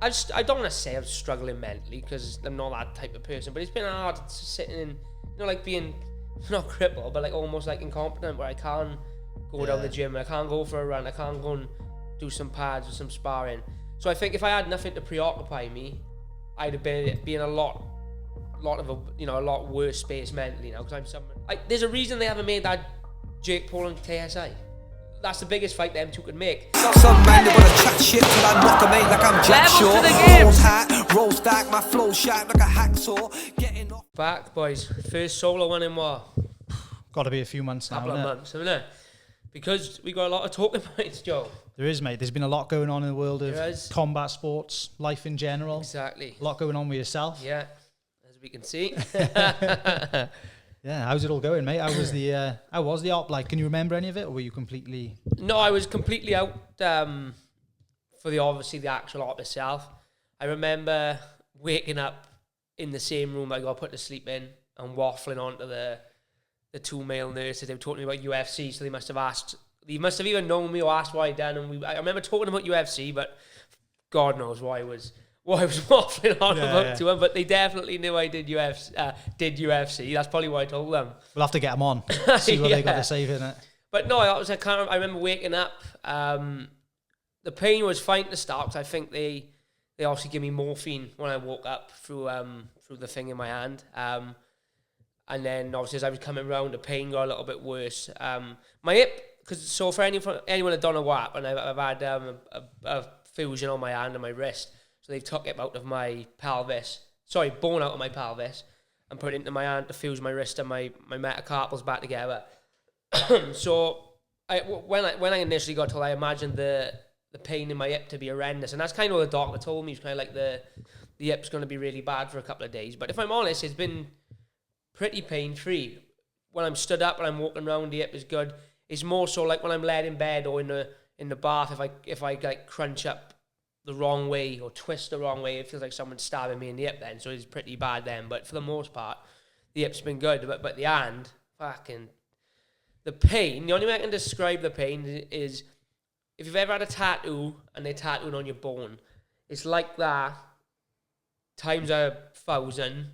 I don't want to say I'm struggling mentally because I'm not that type of person, but it's been hard sitting in, like being not crippled, but like almost like incompetent, where I can't go down the gym, I can't go for a run, I can't go and do some pads or some sparring. So I think if I had nothing to preoccupy me, I'd have been a lot of a lot worse space mentally now, because I'm someone. There's a reason they haven't made that Jake Paul and KSI. That's the biggest fight them two could make. Some man they wanna chat shit till I knock 'em, ain't like I'm Jack Shaw. Rolls high, rolls back, my flow sharp like a hacksaw. Getting off. Back, boys. First solo one in what? Got to be a few months now. Couple of months, isn't it? Because we got a lot of talking points, Joe. There is, mate. There's been a lot going on in the world of combat sports, life in general. Exactly. A lot going on with yourself. Yeah, as we can see. Yeah, how's it all going, mate? How was the op like? Can you remember any of it, or were you completely? No, I was completely out for the actual op itself. I remember waking up in the same room I got put to sleep in and waffling onto the two male nurses. They were talking about UFC, so they must have either known me or asked what I'd done. And I remember talking about UFC, but God knows what I was waffling on about to them, but they definitely knew I did UFC. That's probably what I told them. We'll have to get them on, see what they got to say in it. But no, I remember waking up. The pain was fine to start, because I think they obviously give me morphine when I woke up through the thing in my hand. And then obviously as I was coming around, the pain got a little bit worse. My hip, for anyone that don't know what happened, I've had a fusion on my hand and my wrist. So they've took it out of my bone out of my pelvis, and put it into my hand to fuse my wrist and my metacarpals back together. So when I initially got told, I imagined the pain in my hip to be horrendous, and that's kind of what the doctor told me. It's kind of like the hip's going to be really bad for a couple of days. But if I'm honest, it's been pretty pain-free. When I'm stood up and I'm walking around, the hip is good. It's more so like when I'm laid in bed or in the bath, if I like crunch up the wrong way or twist the wrong way, it feels like someone's stabbing me in the hip then, so it's pretty bad then. But for the most part, the hip's been good. But the hand, the pain, the only way I can describe the pain is if you've ever had a tattoo and they tattooed on your bone, it's like that times 1,000,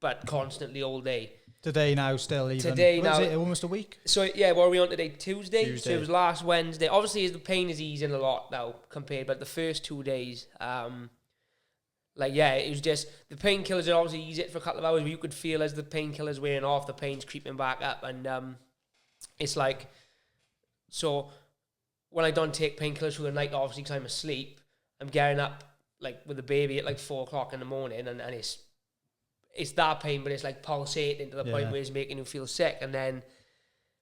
but constantly all day. Today now still even. Today now. Is it almost a week? So yeah, what are we on today? Tuesday. So it was last Wednesday. Obviously the pain is easing a lot now compared, but the first 2 days, it was just, the painkillers would obviously ease it for a couple of hours, but you could feel as the painkillers wearing off, the pain's creeping back up, and it's like, so when I don't take painkillers through the night, obviously because I'm asleep, I'm getting up like with the baby at like 4 o'clock in the morning, and it's that pain, but it's like pulsating to the point where it's making you feel sick. And then,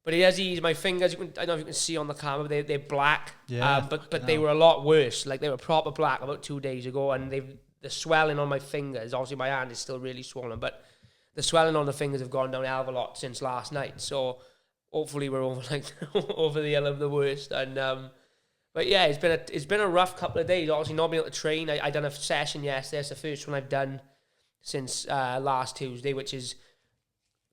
but it has eased. My fingers, I don't know if you can see on the camera, they're black. Yeah. But they were a lot worse. Like they were proper black about 2 days ago, and the swelling on my fingers, obviously my hand is still really swollen, but the swelling on the fingers have gone down a hell of a lot since last night. So hopefully we're over over the hill of the worst. And but yeah, it's been a rough couple of days. Obviously not being able to train. I done a session yesterday. It's the first one I've done since last Tuesday, which is,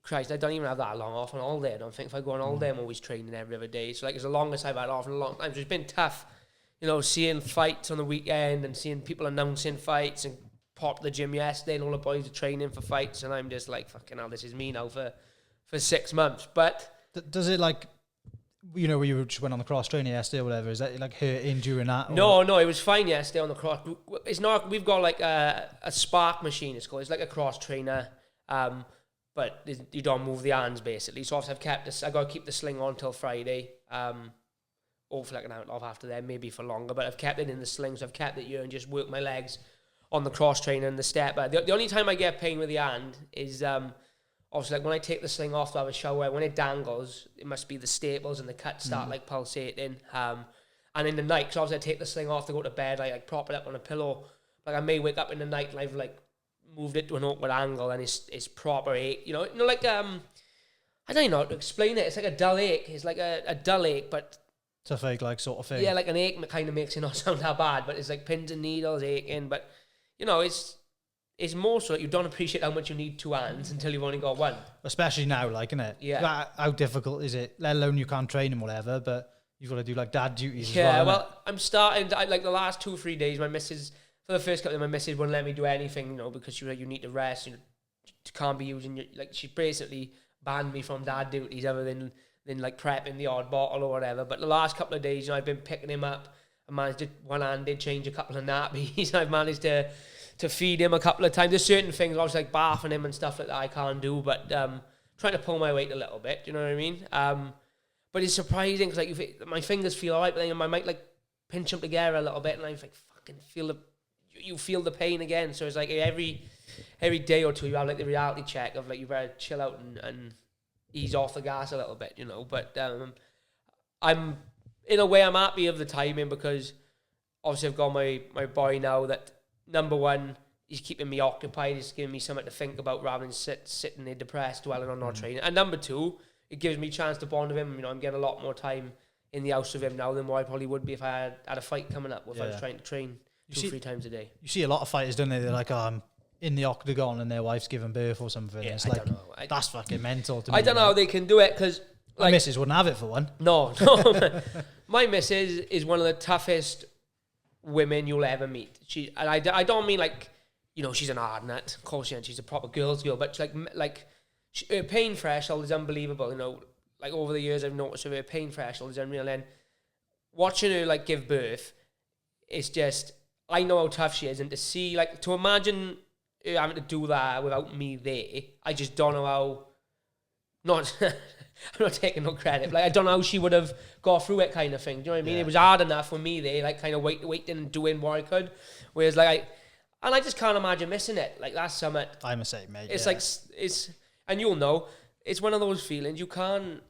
Christ, I don't even have that long off on holiday. I don't think if I go on holiday, I'm always training every other day. So like it's the longest I've had off in a long time. So it's been tough, seeing fights on the weekend and seeing people announcing fights, and popped the gym yesterday and all the boys are training for fights, and I'm just like, fucking hell, this is me now for 6 months. But does it like, where you just went on the cross trainer yesterday or whatever, is that like hurting during that? Or? No, it was fine yesterday on the cross. It's not, we've got like a spark machine, it's called. It's like a cross trainer, but you don't move the hands basically. So obviously I got to keep the sling on till Friday, or for like an hour and a half after that, maybe for longer, but I've kept it in the sling, so I've kept it here and just worked my legs on the cross trainer and the stepper. The only time I get pain with the hand is obviously, like when I take the sling off to have a shower, when it dangles, it must be the staples and the cuts start like pulsating. And in the night, because obviously I take the sling off to go to bed, I like prop it up on a pillow. Like I may wake up in the night and I've like moved it to an awkward angle, and it's proper ache. Like I don't even know how to explain it. It's like a dull ache. It's like a dull ache, but it's a fake like sort of thing. Yeah, like an ache kind of makes it not sound that bad, but it's like pins and needles aching. But it's more so that you don't appreciate how much you need two hands until you've only got one. Especially now, like, innit? Yeah. How difficult is it? Let alone you can't train and whatever, but you've got to do like dad duties as well. Yeah, well, I'm starting, like the last 2 or 3 days, my missus, for the first couple of my missus wouldn't let me do anything, because she was like, you need to rest, you can't be using your, like, she basically banned me from dad duties other than like prepping the odd bottle or whatever. But the last couple of days, I've been picking him up. I managed to one-handed change a couple of nappies. I've managed to feed him a couple of times. There's certain things, obviously, like bathing him and stuff like that I can't do, but trying to pull my weight a little bit, you know what I mean? But it's surprising because like my fingers feel alright, but then I might like pinch them together a little bit, and I like fucking feel you feel the pain again. So it's like every day or two you have like the reality check of like you better chill out and ease off the gas a little bit, But I'm in a way I'm happy of the timing because obviously I've got my boy now that number one, he's keeping me occupied, he's giving me something to think about rather than sitting there depressed, dwelling on not training. And number two, it gives me a chance to bond with him. I'm getting a lot more time in the house with him now than what I probably would be if I had a fight coming up, if I was trying to train 3 times a day. You see a lot of fighters, don't they? They're like, I'm in the octagon and their wife's giving birth or something. Yeah, it's I like, don't know. that's fucking mental to me. I don't know how they can do it because my missus wouldn't have it for one. No. My missus is one of the toughest women you'll ever meet. I don't mean like, she's an hard nut. Of course she is. She's a proper girl's girl. But her pain threshold is unbelievable. Like over the years I've noticed her pain threshold is unreal. And watching her like give birth, it's just, I know how tough she is. And to see, like, to imagine her having to do that without me there, I just don't know how, I'm not taking no credit. Like, I don't know how she would have got through it kind of thing. Do you know what I mean? Yeah. It was hard enough for me there, like, kind of waiting and doing what I could. Whereas, like, I just can't imagine missing it. Like, that's something. I'm the same, mate. It's like, and you'll know, it's one of those feelings. You can't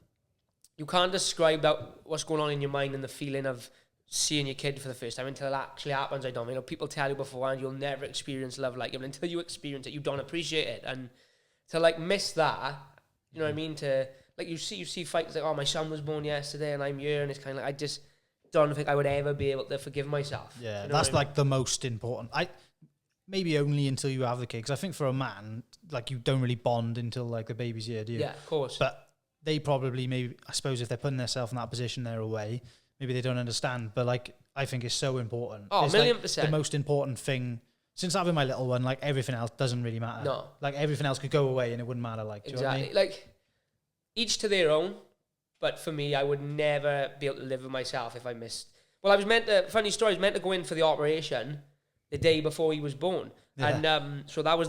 describe that, what's going on in your mind and the feeling of seeing your kid for the first time until it actually happens. I don't. People tell you beforehand you'll never experience love like it. But until you experience it, you don't appreciate it. And to, like, miss that, you know what I mean? To, like, you see fights like, oh, my son was born yesterday and I'm here, and it's kind of like, I just don't think I would ever be able to forgive myself. Yeah, that's like the most important. Maybe only until you have the kid, because I think for a man, like, you don't really bond until like the baby's here, do you? Yeah, of course. But they probably, maybe, I suppose if they're putting themselves in that position, they're away. Maybe they don't understand, but like, I think it's so important. Oh, it's 1,000,000%. Like the most important thing. Since having my little one, like, everything else doesn't really matter. No. Like, everything else could go away and it wouldn't matter. Like, do exactly. You know what I mean? Like, each to their own. But for me, I would never be able to live with myself if I missed. Well, I was meant to, funny story, I was meant to go in for the operation the day before he was born. Yeah. And so that was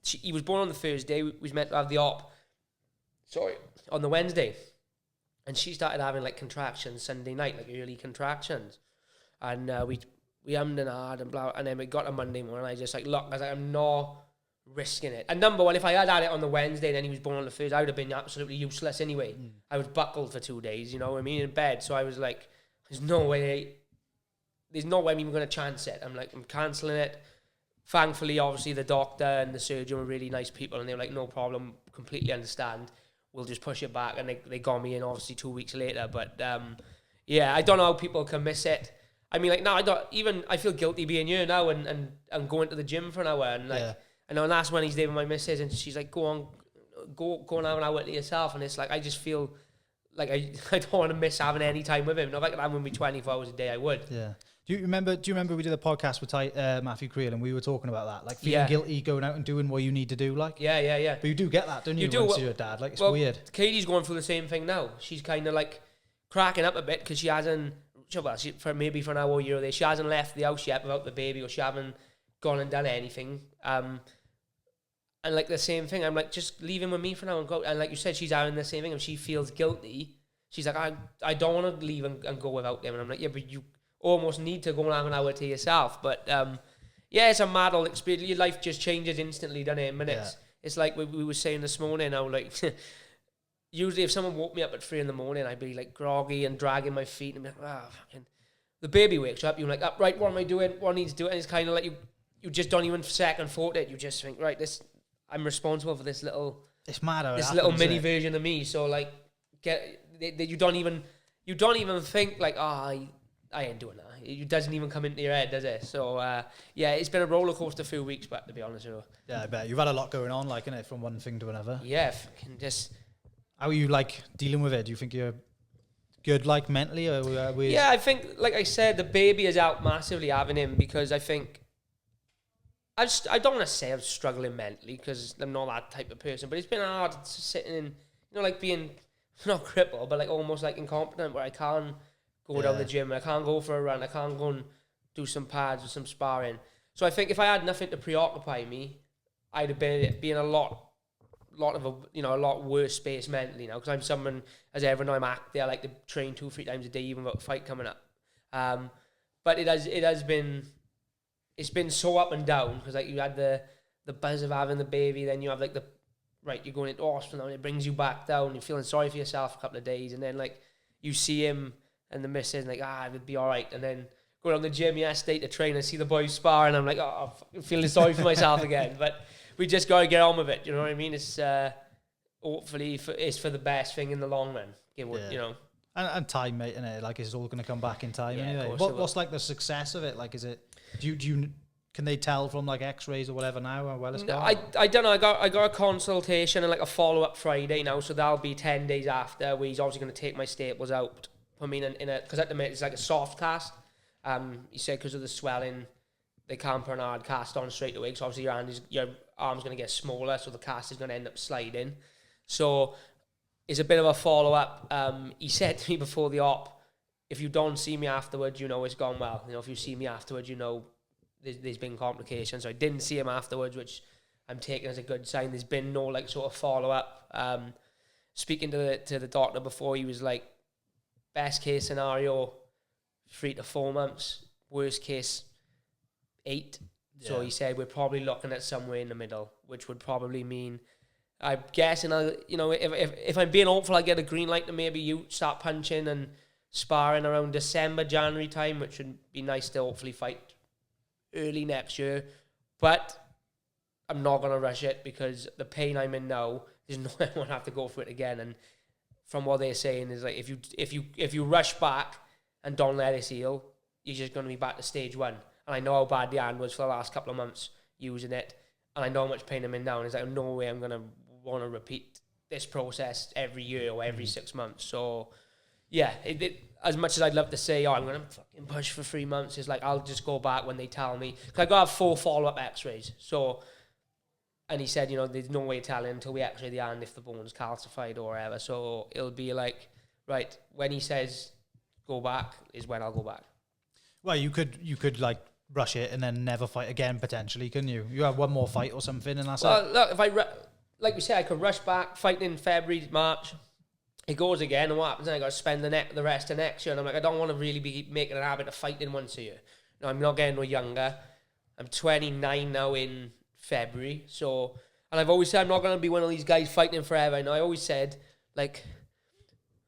he was born on the Thursday. We was meant to have the op, on the Wednesday. And she started having like contractions Sunday night, like early contractions. And we hummed and hard and blah. And then we got a Monday morning. I just like, look, I was like, I'm not risking it. And number one, if I had it on the Wednesday and then he was born on the Thursday, I would have been absolutely useless anyway. I was buckled for 2 days, you know what I mean, in bed. So I was like, there's no way I'm even going to chance it. I'm like, I'm cancelling it. Thankfully, obviously, the doctor and the surgeon were really nice people, and they were like, no problem, completely understand. We'll just push it back. And they got me in, obviously, 2 weeks later. But, yeah, I don't know how people can miss it. I mean, like, now I feel guilty being here now and going to the gym for an hour. And, like, I know, and that's when he's there with my missus, and she's like, go and have an hour to yourself. And it's like, I just feel like I don't want to miss having any time with him. If I could have him with me 24 hours a day, I would. Yeah. Do you remember we did a podcast with Matthew Creel, and we were talking about that, like feeling guilty going out and doing what you need to do, like? Yeah. But you do get that, don't you? Once you're a dad, like, it's weird. Katie's going through the same thing now. She's kind of like cracking up a bit because she hasn't, for an hour or a year there, she hasn't left the house yet without the baby, or she haven't gone and done anything. And like the same thing, I'm like, just leave him with me for now and go. And like you said, she's having the same thing, and she feels guilty. She's like, I don't want to leave and go without them. And I'm like, yeah, but you almost need to go and have an hour to yourself. But yeah, it's a mad old experience. Your life just changes instantly, doesn't it, in minutes? Yeah. It's like we were saying this morning, how like usually if someone woke me up at 3 a.m, I'd be like groggy and dragging my feet and be like, fucking. The baby wakes up, you're like, right, what am I doing? What needs to do it? And it's kind of like you just don't even second thought it. You just think, right, I'm responsible for this little. It's mad. This little mini version of me. So like, you don't even think like, I ain't doing that. It doesn't even come into your head, does it? So, yeah, it's been a roller coaster few weeks, but to be honest with you. Yeah, I bet. You've had a lot going on, like, innit, from one thing to another. Yeah, fucking just. How are you, like, dealing with it? Do you think you're good, like, mentally? Or yeah, I think, like I said, the baby is out massively having him, because I think I don't want to say I'm struggling mentally because I'm not that type of person, but it's been hard sitting in, like being not crippled, but like almost like incompetent, where I can't go down the gym, I can't go for a run, I can't go and do some pads or some sparring. So I think if I had nothing to preoccupy me, I'd have been a lot of a lot worse space mentally now, because I'm someone, as ever, know I'm active. I like to train 2-3 times a day, even without a fight coming up. But it's been so up and down, because like you had the buzz of having the baby, then you have like you're going into hospital and it brings you back down, you're feeling sorry for yourself a couple of days, and then like you see him and the missus like, it would be alright, and then go down the gym yesterday to train and see the boys spar, and I'm like, I'm feeling sorry for myself again. But we just got to get on with it, you know what I mean? It's hopefully it's for the best thing in the long run, you know. And time, mate, innit? Like, it's all going to come back in time anyway. What's like the success of it? Like, is it, can they tell from like X-rays or whatever now how well it's gone? I don't know. I got a consultation and like a follow-up Friday now, so that'll be 10 days after, where he's obviously going to take my staples out, put me in a, because at the minute it's like a soft cast. He said because of the swelling, they can't put an hard cast on straight away, because obviously your arm's going to get smaller, so the cast is going to end up sliding. So it's a bit of a follow-up. He said to me before the op, if you don't see me afterwards, you know it's gone well. You know, if you see me afterwards, you know there's been complications. So I didn't see him afterwards, which I'm taking as a good sign. There's been no like sort of follow-up. Speaking to the doctor before, he was like, best case scenario, 3 to 4 months. Worst case, 8. Yeah. So he said we're probably looking at somewhere in the middle, which would probably mean, I'm guessing, if I'm being hopeful, I get a green light to maybe you start punching and sparring around December, January time, which would be nice to hopefully fight early next year. But I'm not going to rush it, because the pain I'm in now, there's no way I won't have to go through it again. And from what they're saying is like, if you rush back and don't let it heal, you're just going to be back to stage 1. And I know how bad the hand was for the last couple of months using it, and I know how much pain I'm in now, and it's like, no way I'm going to want to repeat this process every year or every 6 months. So yeah, as much as I'd love to say, I'm going to fucking push for 3 months, it's like, I'll just go back when they tell me, because I got to have 4 follow-up x-rays. So, and he said, there's no way telling until we x-ray the hand if the bone's calcified or whatever. So it'll be like, right, when he says go back is when I'll go back. Well, you could like rush it and then never fight again, potentially, couldn't you? You have one more fight or something, and that's it. Well, look, if like we said, I could rush back, fight in February, March. It goes again, and what happens? Then I got to spend the rest of next year, and I'm like, I don't want to really be making an habit of fighting once a year. I'm not getting no younger. I'm 29 now in February, so, and I've always said I'm not going to be one of these guys fighting forever. And I always said, like,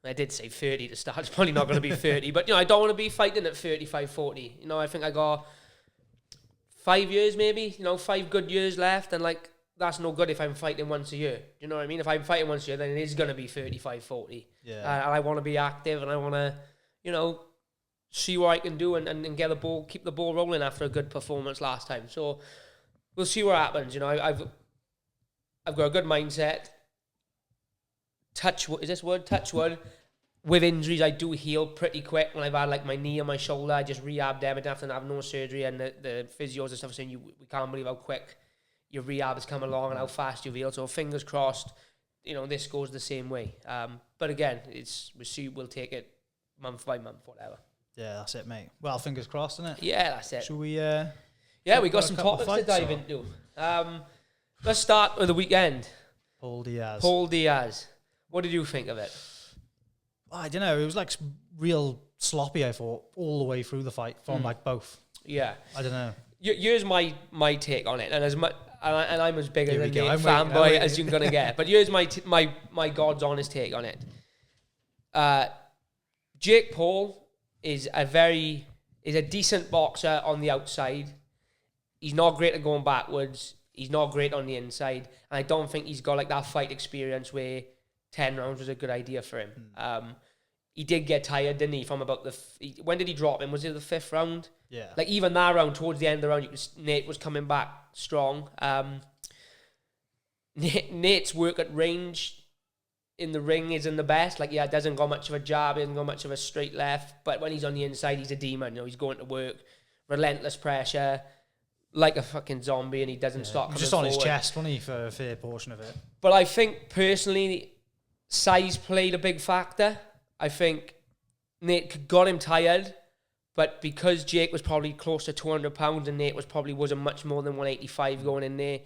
I did say 30 to start. It's probably not going to be 30, but I don't want to be fighting at 35, 40. I think I got 5 years maybe, 5 good years left, and like, that's no good if I'm fighting once a year. You know what I mean? If I'm fighting once a year, then it is going to be 35, 40. Yeah. And I want to be active, and I want to, see what I can do and get keep the ball rolling after a good performance last time. So we'll see what happens. I've got a good mindset. Touch wood. With injuries, I do heal pretty quick. When I've had like my knee and my shoulder, I just rehab them. I don't have to have no surgery, and the physios and stuff saying we can't believe how quick your rehab has come along and how fast you've healed. So fingers crossed, this goes the same way. But again, we'll take it month by month, whatever. Yeah, that's it, mate. Well, fingers crossed, isn't it? Yeah, that's it. Should we? Yeah, we got some topics to dive into. Let's start with the weekend. Paul Diaz. What did you think of it? I don't know. It was like real sloppy, I thought, all the way through the fight from like both. Yeah. I don't know. Here's my take on it, and and I'm as big a Nate fanboy as you're gonna get. But here's my God's honest take on it. Jake Paul is a decent boxer on the outside. He's not great at going backwards. He's not great on the inside, and I don't think he's got like that fight experience where 10 rounds was a good idea for him. He did get tired, didn't he? From about when did he drop him? Was it the 5th round? Yeah. Like even that round, towards the end of the round, Nate was coming back strong. Nate's work at range in the ring isn't the best. Like, yeah, doesn't got much of a jab, doesn't got much of a straight left. But when he's on the inside, he's a demon. He's going to work, relentless pressure, like a fucking zombie, and he doesn't stop coming just on forward. his chest, wasn't he, for a fair portion of it? But I think, personally, size played a big factor. I think Nate got him tired, but because Jake was probably close to 200 pounds and Nate wasn't much more than 185 going in there,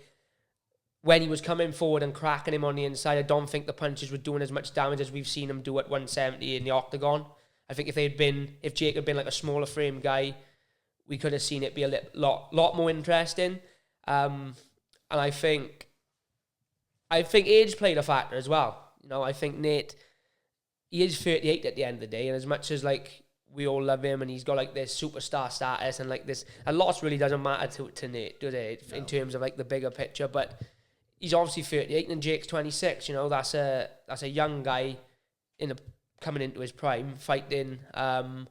when he was coming forward and cracking him on the inside, I don't think the punches were doing as much damage as we've seen him do at 170 in the octagon. I think if Jake had been like a smaller frame guy, we could have seen it be a lot more interesting. And I think age played a factor as well. You know, I think Nate, he is 38 at the end of the day, and as much as like we all love him and he's got like this superstar status and like this, a lot really doesn't matter to Nate, does it? No. In terms of like the bigger picture, but he's obviously 38 and Jake's 26. You know, that's a young guy coming into his prime, fighting a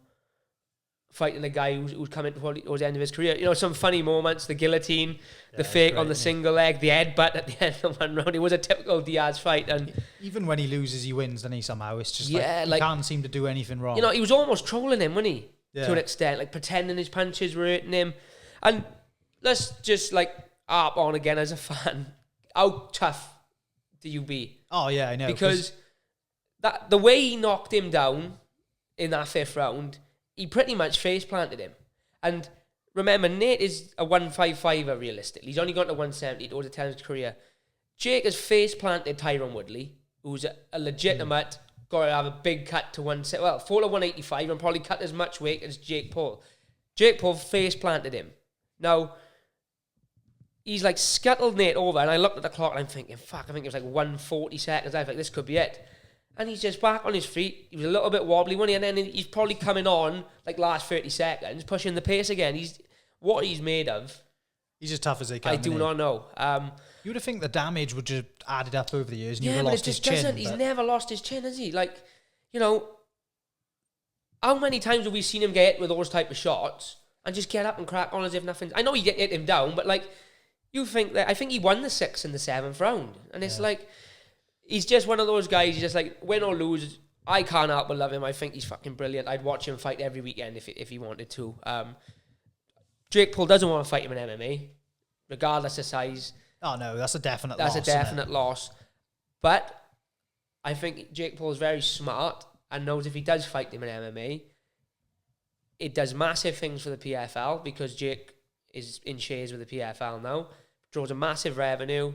guy who's coming towards the end of his career. You know, some funny moments, the guillotine, the fake on the single leg, the headbutt at the end of one round. It was a typical Diaz fight. And even when he loses, he wins, doesn't he, somehow? It's just he can't seem to do anything wrong. You know, he was almost trolling him, wasn't he? Yeah. To an extent, like pretending his punches were hurting him. And let's just like harp on again as a fan. How tough do you be? Oh, yeah, I know. Because the way he knocked him down in that 5th round, he pretty much face planted him. And remember, Nate is a 155er realistically. He's only gone to 170 towards the end of his career. Jake has face planted Tyron Woodley, who's a legitimate, got to have a big cut to fall to 185 and probably cut as much weight as Jake Paul. Jake Paul face planted him. Now, he's like scuttled Nate over, and I looked at the clock and I'm thinking, fuck, I think it was like 140 seconds. I was like, this could be it. And he's just back on his feet. He was a little bit wobbly, wasn't he? And then he's probably coming on, like, last 30 seconds, pushing the pace again. What he's made of. He's as tough as they can. I do not know. You would have think the damage would just added up over the years and you'd have lost his chin. He's never lost his chin, has he? Like, you know, how many times have we seen him get hit with those type of shots and just get up and crack on as if nothing... I know he hit him down, but, like, you think that... I think he won the 6th and the 7th round. And it's like... He's just one of those guys, he's just like, win or lose, I can't help but love him. I think he's fucking brilliant. I'd watch him fight every weekend if he wanted to. Jake Paul doesn't want to fight him in MMA, regardless of size. Oh, no, that's a definite loss. That's a definite loss. But I think Jake Paul is very smart and knows if he does fight him in MMA, it does massive things for the PFL because Jake is in shares with the PFL now, draws a massive revenue,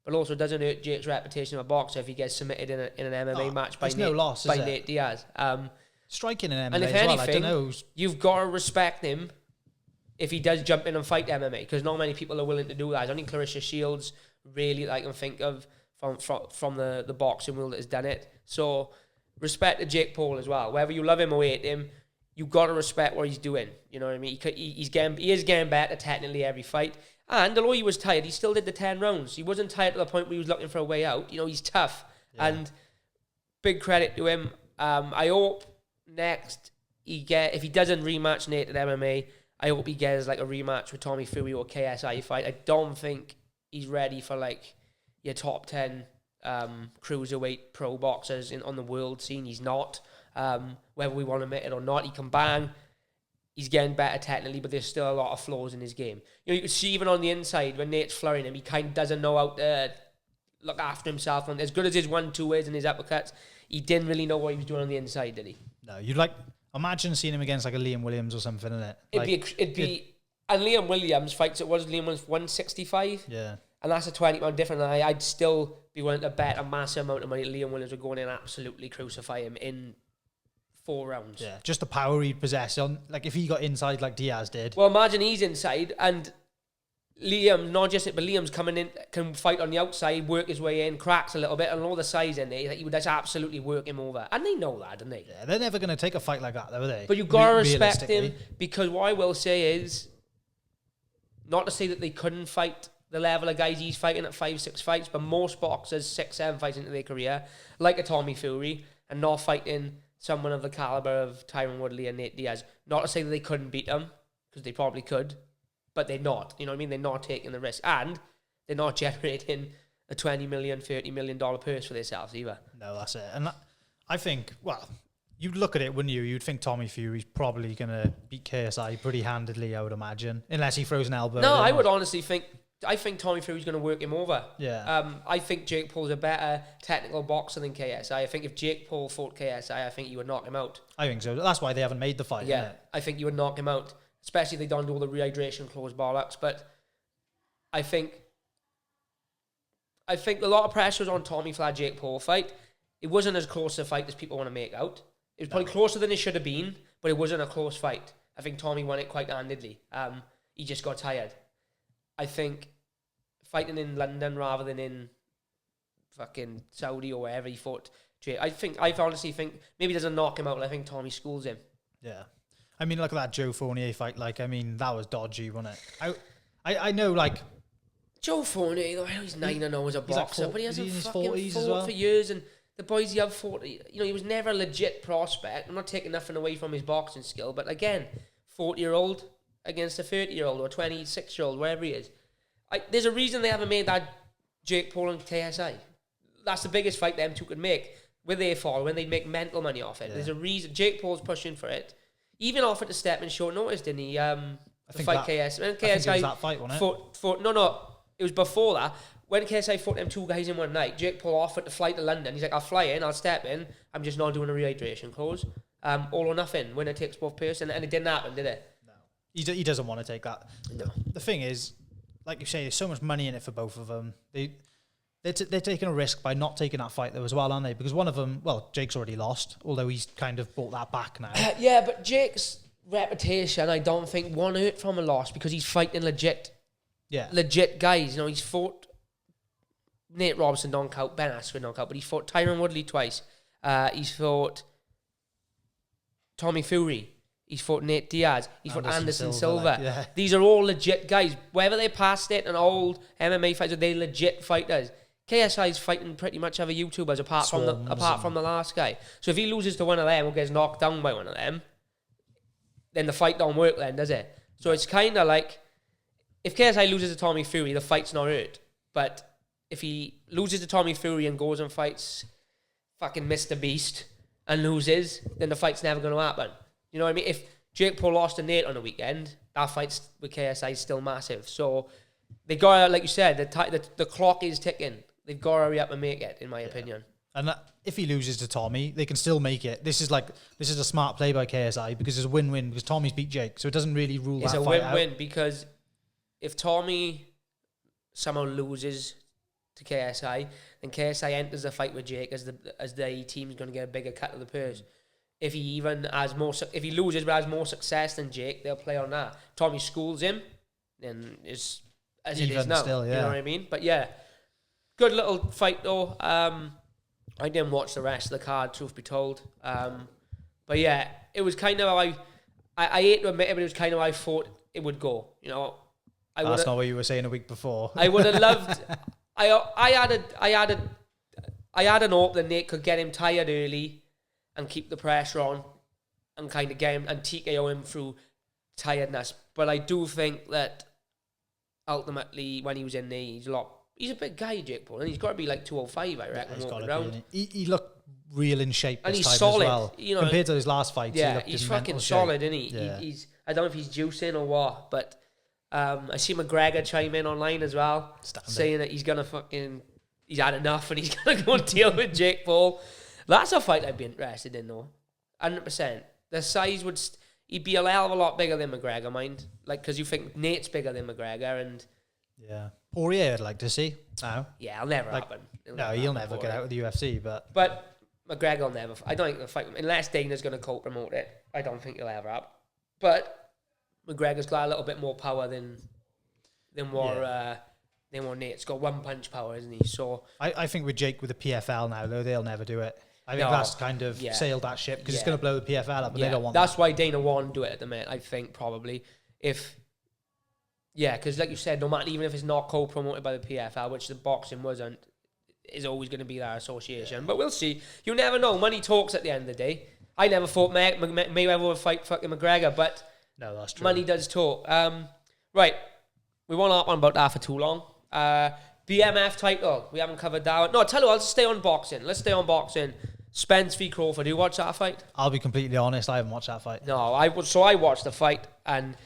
but also doesn't hurt Jake's reputation of a boxer if he gets submitted in an MMA match by Nate Diaz. Striking in MMA and if as well, anything, I don't know. You've got to respect him if he does jump in and fight MMA, because not many people are willing to do that. There's only Clarissa Shields really that I can think of from the boxing world that has done it. So respect to Jake Paul as well. Whether you love him or hate him, you got to respect what he's doing. You know what I mean? He is getting better technically every fight. And although he was tired, he still did the 10 rounds. He wasn't tired to the point where he was looking for a way out. You know, he's tough. Yeah. And big credit to him. I hope next if he doesn't rematch Nate at MMA, I hope he gets like a rematch with Tommy Fury or KSI fight. I don't think he's ready for like your top 10 cruiserweight pro boxers on the world scene. He's not. Whether we want to admit it or not, he can bang. He's getting better technically, but there's still a lot of flaws in his game. You know, you can see even on the inside when Nate's flurrying him, he kind of doesn't know how to look after himself. And as good as his 1-2 is and his uppercuts, he didn't really know what he was doing on the inside, did he? No, you'd like imagine seeing him against like a Liam Williams or something, innit? It'd be and Liam Williams fights at Liam Williams 165. Yeah. And that's a 20-pound difference. And I'd still be willing to bet a massive amount of money Liam Williams would go in and absolutely crucify him in 4 rounds. Yeah, just the power he'd possess on, like if he got inside like Diaz did. Well, imagine he's inside and Liam, not just it, but Liam's coming in, can fight on the outside, work his way in, cracks a little bit, and all the size in there, he would just absolutely work him over. And they know that, don't they? Yeah, they're never going to take a fight like that, though, are they? But you've got to respect him, because what I will say is, not to say that they couldn't fight the level of guys he's fighting at 5-6 fights, but most boxers 6-7 fights into their career, like a Tommy Fury, and not fighting someone of the caliber of Tyron Woodley and Nate Diaz. Not to say that they couldn't beat them, because they probably could, but they're not. You know what I mean? They're not taking the risk. And they're not generating a $20 million, $30 million purse for themselves either. No, that's it. And I think, well, You'd look at it, wouldn't you? You'd think Tommy Fury's probably going to beat KSI pretty handedly, I would imagine. Unless he throws an elbow. No, I would honestly think... I think Tommy Fury's going to work him over. Yeah. I think Jake Paul's a better technical boxer than KSI. I think if Jake Paul fought KSI, I think you would knock him out. I think so. That's why they haven't made the fight, Yeah, isn't it? I think you would knock him out. Especially if they don't do all the rehydration clause bollocks. But I think a lot of pressure was on Tommy for that Jake Paul fight. It wasn't as close a fight as people want to make out. It was probably closer than it should have been, but it wasn't a close fight. I think Tommy won it quite handedly. He just got tired. I think fighting in London rather than in fucking Saudi or wherever he fought, I honestly think maybe he doesn't knock him out. I think Tommy schools him. Yeah. I mean, look at that Joe Fournier fight. Like, I mean, that was dodgy, wasn't it? I know, like... Joe Fournier, though, I know he's 9-0 as a boxer, but he hasn't fucking fought well? for years, and the boys he have fought, he was never a legit prospect. I'm not taking nothing away from his boxing skill, but again, 40-year-old against a 30-year-old or 26-year-old, wherever he is. There's a reason they haven't made that Jake Paul and KSI. That's the biggest fight them two could make. Where they fall, when they make mental money off it. Yeah. There's a reason. Jake Paul's pushing for it. Even offered to step in short notice, didn't he? KSI. And KSI I think it was that fight, wasn't it? No. It was before that. When KSI fought them two guys in one night, Jake Paul offered to fly to London. He's like, I'll fly in, I'll step in. I'm just not doing a rehydration clause. All or nothing. Winner takes both person. And it didn't happen, did it? No. He doesn't want to take that. No. The thing is, like you say, there's so much money in it for both of them. They're taking a risk by not taking that fight, though, as well, aren't they? Because one of them, well, Jake's already lost, although he's kind of brought that back now. Yeah, but Jake's reputation, I don't think, won't hurt from a loss because he's fighting legit guys. You know, he's fought Nate Robinson knockout, Ben Askren knockout, but he's fought Tyron Woodley twice. He's fought Tommy Fury. He's fought Nate Diaz. He's fought Anderson Silva. These are all legit guys. Whether they passed it and old MMA fighters, they're legit fighters. KSI's fighting pretty much other YouTubers apart from the last guy. So if he loses to one of them or gets knocked down by one of them, then the fight don't work then, does it? So it's kind of like, if KSI loses to Tommy Fury, the fight's not hurt. But if he loses to Tommy Fury and goes and fights fucking Mr. Beast and loses, then the fight's never going to happen. You know what I mean? If Jake Paul lost to Nate on the weekend, that fight with KSI is still massive. So they got, like you said, the clock is ticking. They've got to hurry up and make it, in my opinion. And if he loses to Tommy, they can still make it. This is a smart play by KSI because it's a win-win because Tommy's beat Jake, so it doesn't really rule that fight out. It's a win-win because if Tommy somehow loses to KSI, then KSI enters the fight with Jake as the team's going to get a bigger cut of the purse. If he loses but has more success than Jake, they'll play on that. Tommy schools him, then it's as it is now. Still, yeah. You know what I mean? But yeah, good little fight though. I didn't watch the rest of the card, truth be told. But yeah, it was kind of how I hate to admit it, but it was kind of how I thought it would go. You know, that's not what you were saying a week before. I would have loved. I had an hope that Nate could get him tired early and keep the pressure on and kind of get him and TKO him through tiredness. But I do think that ultimately when he was in there, he's a big guy, Jake Paul, and he's got to be like 205, I reckon, walking around. He looked real in shape and this he's time solid, as well. You know, compared to his last fight. Yeah, he's fucking solid, isn't he? Yeah. He's I don't know if he's juicing or what, but I see McGregor chime in online as well, saying that he's had enough and he's gonna go and deal with Jake Paul. That's a fight I'd be interested in, though. 100%. The size he'd be a hell of a lot bigger than McGregor, mind. Like, because you think Nate's bigger than McGregor, and yeah, Poirier I'd like to see now. Yeah, it'll never happen. He'll never get out of the UFC, but McGregor will never. I don't think they'll fight him unless Dana's going to co-promote it. I don't think he'll ever happen. But McGregor's got a little bit more power than what Nate's got. One punch power, isn't he? So I think with Jake with the PFL now, though, they'll never do it. I think that's kind of sailed that ship because it's going to blow the PFL up, and they don't want That's why Dana won't do it at the minute, I think, probably. Because like you said, no matter, even if it's not co-promoted by the PFL, which the boxing wasn't, is always going to be their association. Yeah. But we'll see. You never know. Money talks at the end of the day. I never thought Mayweather would fight fucking McGregor, but no, that's true. Money does talk. Right. We won't harp on about that for too long. BMF title. We haven't covered that one. No, tell you what, let's stay on boxing. Spence v Crawford. Do you watch that fight? I'll be completely honest, I haven't watched that fight. No, I watched the fight, and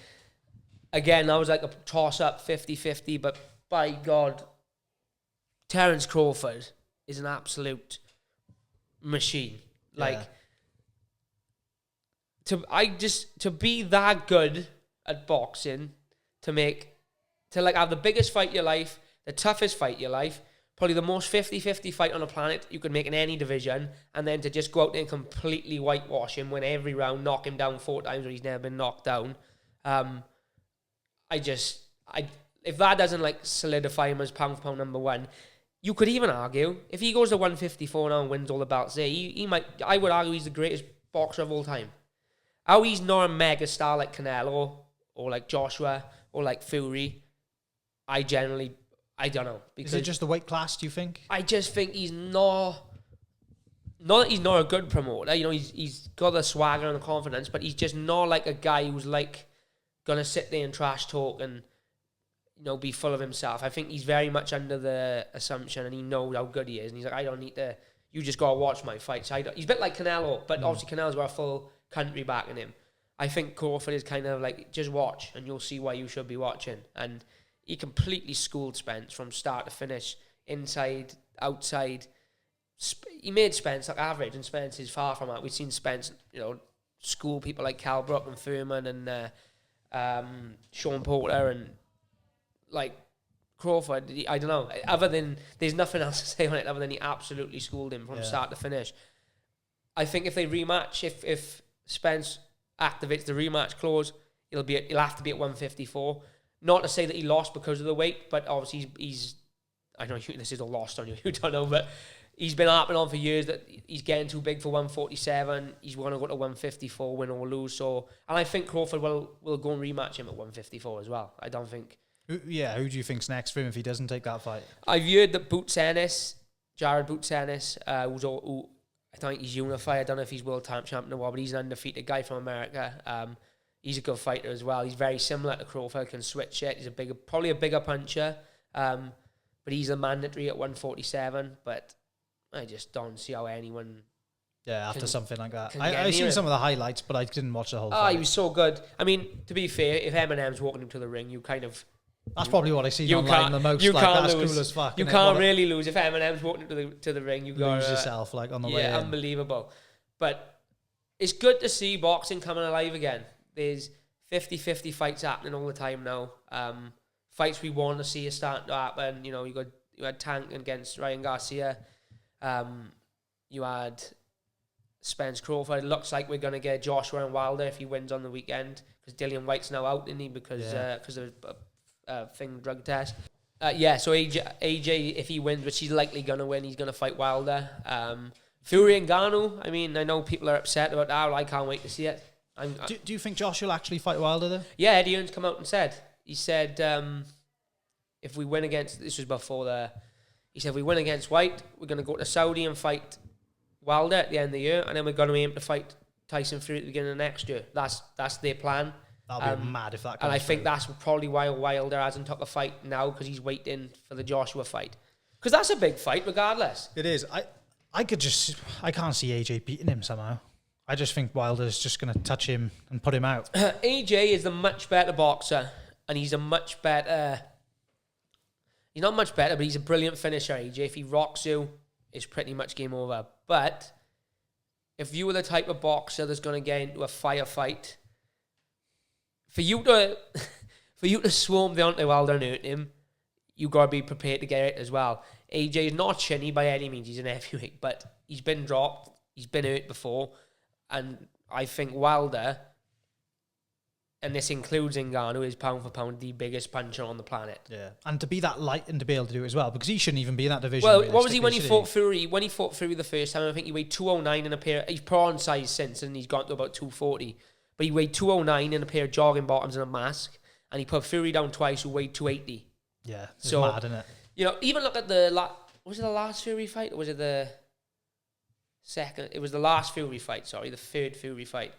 again, I was like a toss-up 50-50, but by God, Terence Crawford is an absolute machine. Like, to be that good at boxing, to have the biggest fight of your life, the toughest fight of your life, probably the most 50-50 fight on the planet you could make in any division, and then to just go out there and completely whitewash him, win every round, knock him down 4 times when he's never been knocked down. If that doesn't like solidify him as pound for pound number 1, you could even argue if he goes to 154 now and wins all the belts there, he might. I would argue he's the greatest boxer of all time. How he's not a mega star like Canelo or like Joshua or like Fury, I don't know. Is it just the weight class, do you think? I just think he's not that he's not a good promoter. You know, he's got the swagger and the confidence, but he's just not like a guy who's like gonna sit there and trash talk and, you know, be full of himself. I think he's very much under the assumption, and he knows how good he is, and he's like, I don't need to. You just gotta watch my fights. He's a bit like Canelo, but obviously Canelo's got a full country backing him. I think Crawford is kind of like, just watch, and you'll see why you should be watching. And he completely schooled Spence from start to finish, inside, outside. He made Spence like average, and Spence is far from that. We've seen Spence, you know, school people like Cal Brook and Furman and Sean Porter, and like Crawford. I don't know. Other than, there's nothing else to say on it other than he absolutely schooled him from start to finish. I think if they rematch, if Spence activates the rematch clause, he'll have to be at 154. Not to say that he lost because of the weight, but obviously he's I know this is a lost on you, you don't know, but he's been harping on for years that he's getting too big for 147. He's going to go to 154, win or lose. So, and I think Crawford will go and rematch him at 154 as well. I don't think. Yeah, who do you think's next for him if he doesn't take that fight? I've heard that Jared Boots Ennis, who I think he's unified. I don't know if he's world champion or what, but he's an undefeated guy from America. He's a good fighter as well. He's very similar to Crawford, can switch it. He's probably a bigger puncher, but he's a mandatory at 147. But I just don't see how anyone. Yeah, after something like that. I've seen some of the highlights, but I didn't watch the whole fight. He was so good. I mean, to be fair, if Eminem's walking into the ring, you kind of. That's probably what I see online the most. You like, can't that's lose. Cool as fuck. You can't really lose if Eminem's walking to the ring. You lose yourself like on the way in. Yeah, unbelievable. But it's good to see boxing coming alive again. There's 50-50 fights happening all the time now. Fights we want to see are starting to happen. You know, you had Tank against Ryan Garcia. You had Spence Crawford. It looks like we're going to get Joshua and Wilder if he wins on the weekend, because Dillian White's now out, isn't he, because of drug test. So AJ, if he wins, which he's likely going to win, he's going to fight Wilder. Fury and Ngannou, I mean, I know people are upset about that. I can't wait to see it. Do you think Josh will actually fight Wilder though? Yeah, Eddie Hearn's come out and said, if we win against, this was before he said, if we win against White, we're going to go to Saudi and fight Wilder at the end of the year, and then we're going to aim to fight Tyson Fury at the beginning of next year. That's their plan. That'll be mad if that comes And I think through. that's probably why Wilder hasn't took a fight now, because he's waiting for the Joshua fight. Because that's a big fight regardless. It is. I can't see AJ beating him somehow. I just think Wilder's just going to touch him and put him out. AJ is a much better boxer, and he's a much better... He's not much better, but he's a brilliant finisher, AJ. If he rocks you, it's pretty much game over. But if you were the type of boxer that's going to get into a firefight, for you to swarm Deontay Wilder and hurt him, you got to be prepared to get it as well. AJ is not chinny by any means. He's an heavyweight, but he's been dropped. He's been hurt before. And I think Wilder, and this includes Ngannou, is pound for pound the biggest puncher on the planet. Yeah, and to be that light and to be able to do it as well, because he shouldn't even be in that division. Well, what was he when he fought Fury? When he fought Fury the first time, I think he weighed 209 in a pair. He's put on size since, and he's gone to about 240. But he weighed 209 in a pair of jogging bottoms and a mask, and he put Fury down twice, who weighed 280. Yeah, it's mad, isn't it? You know, even look at was it the last Fury fight, or was it the second? It was the last Fury fight, sorry, the third Fury fight.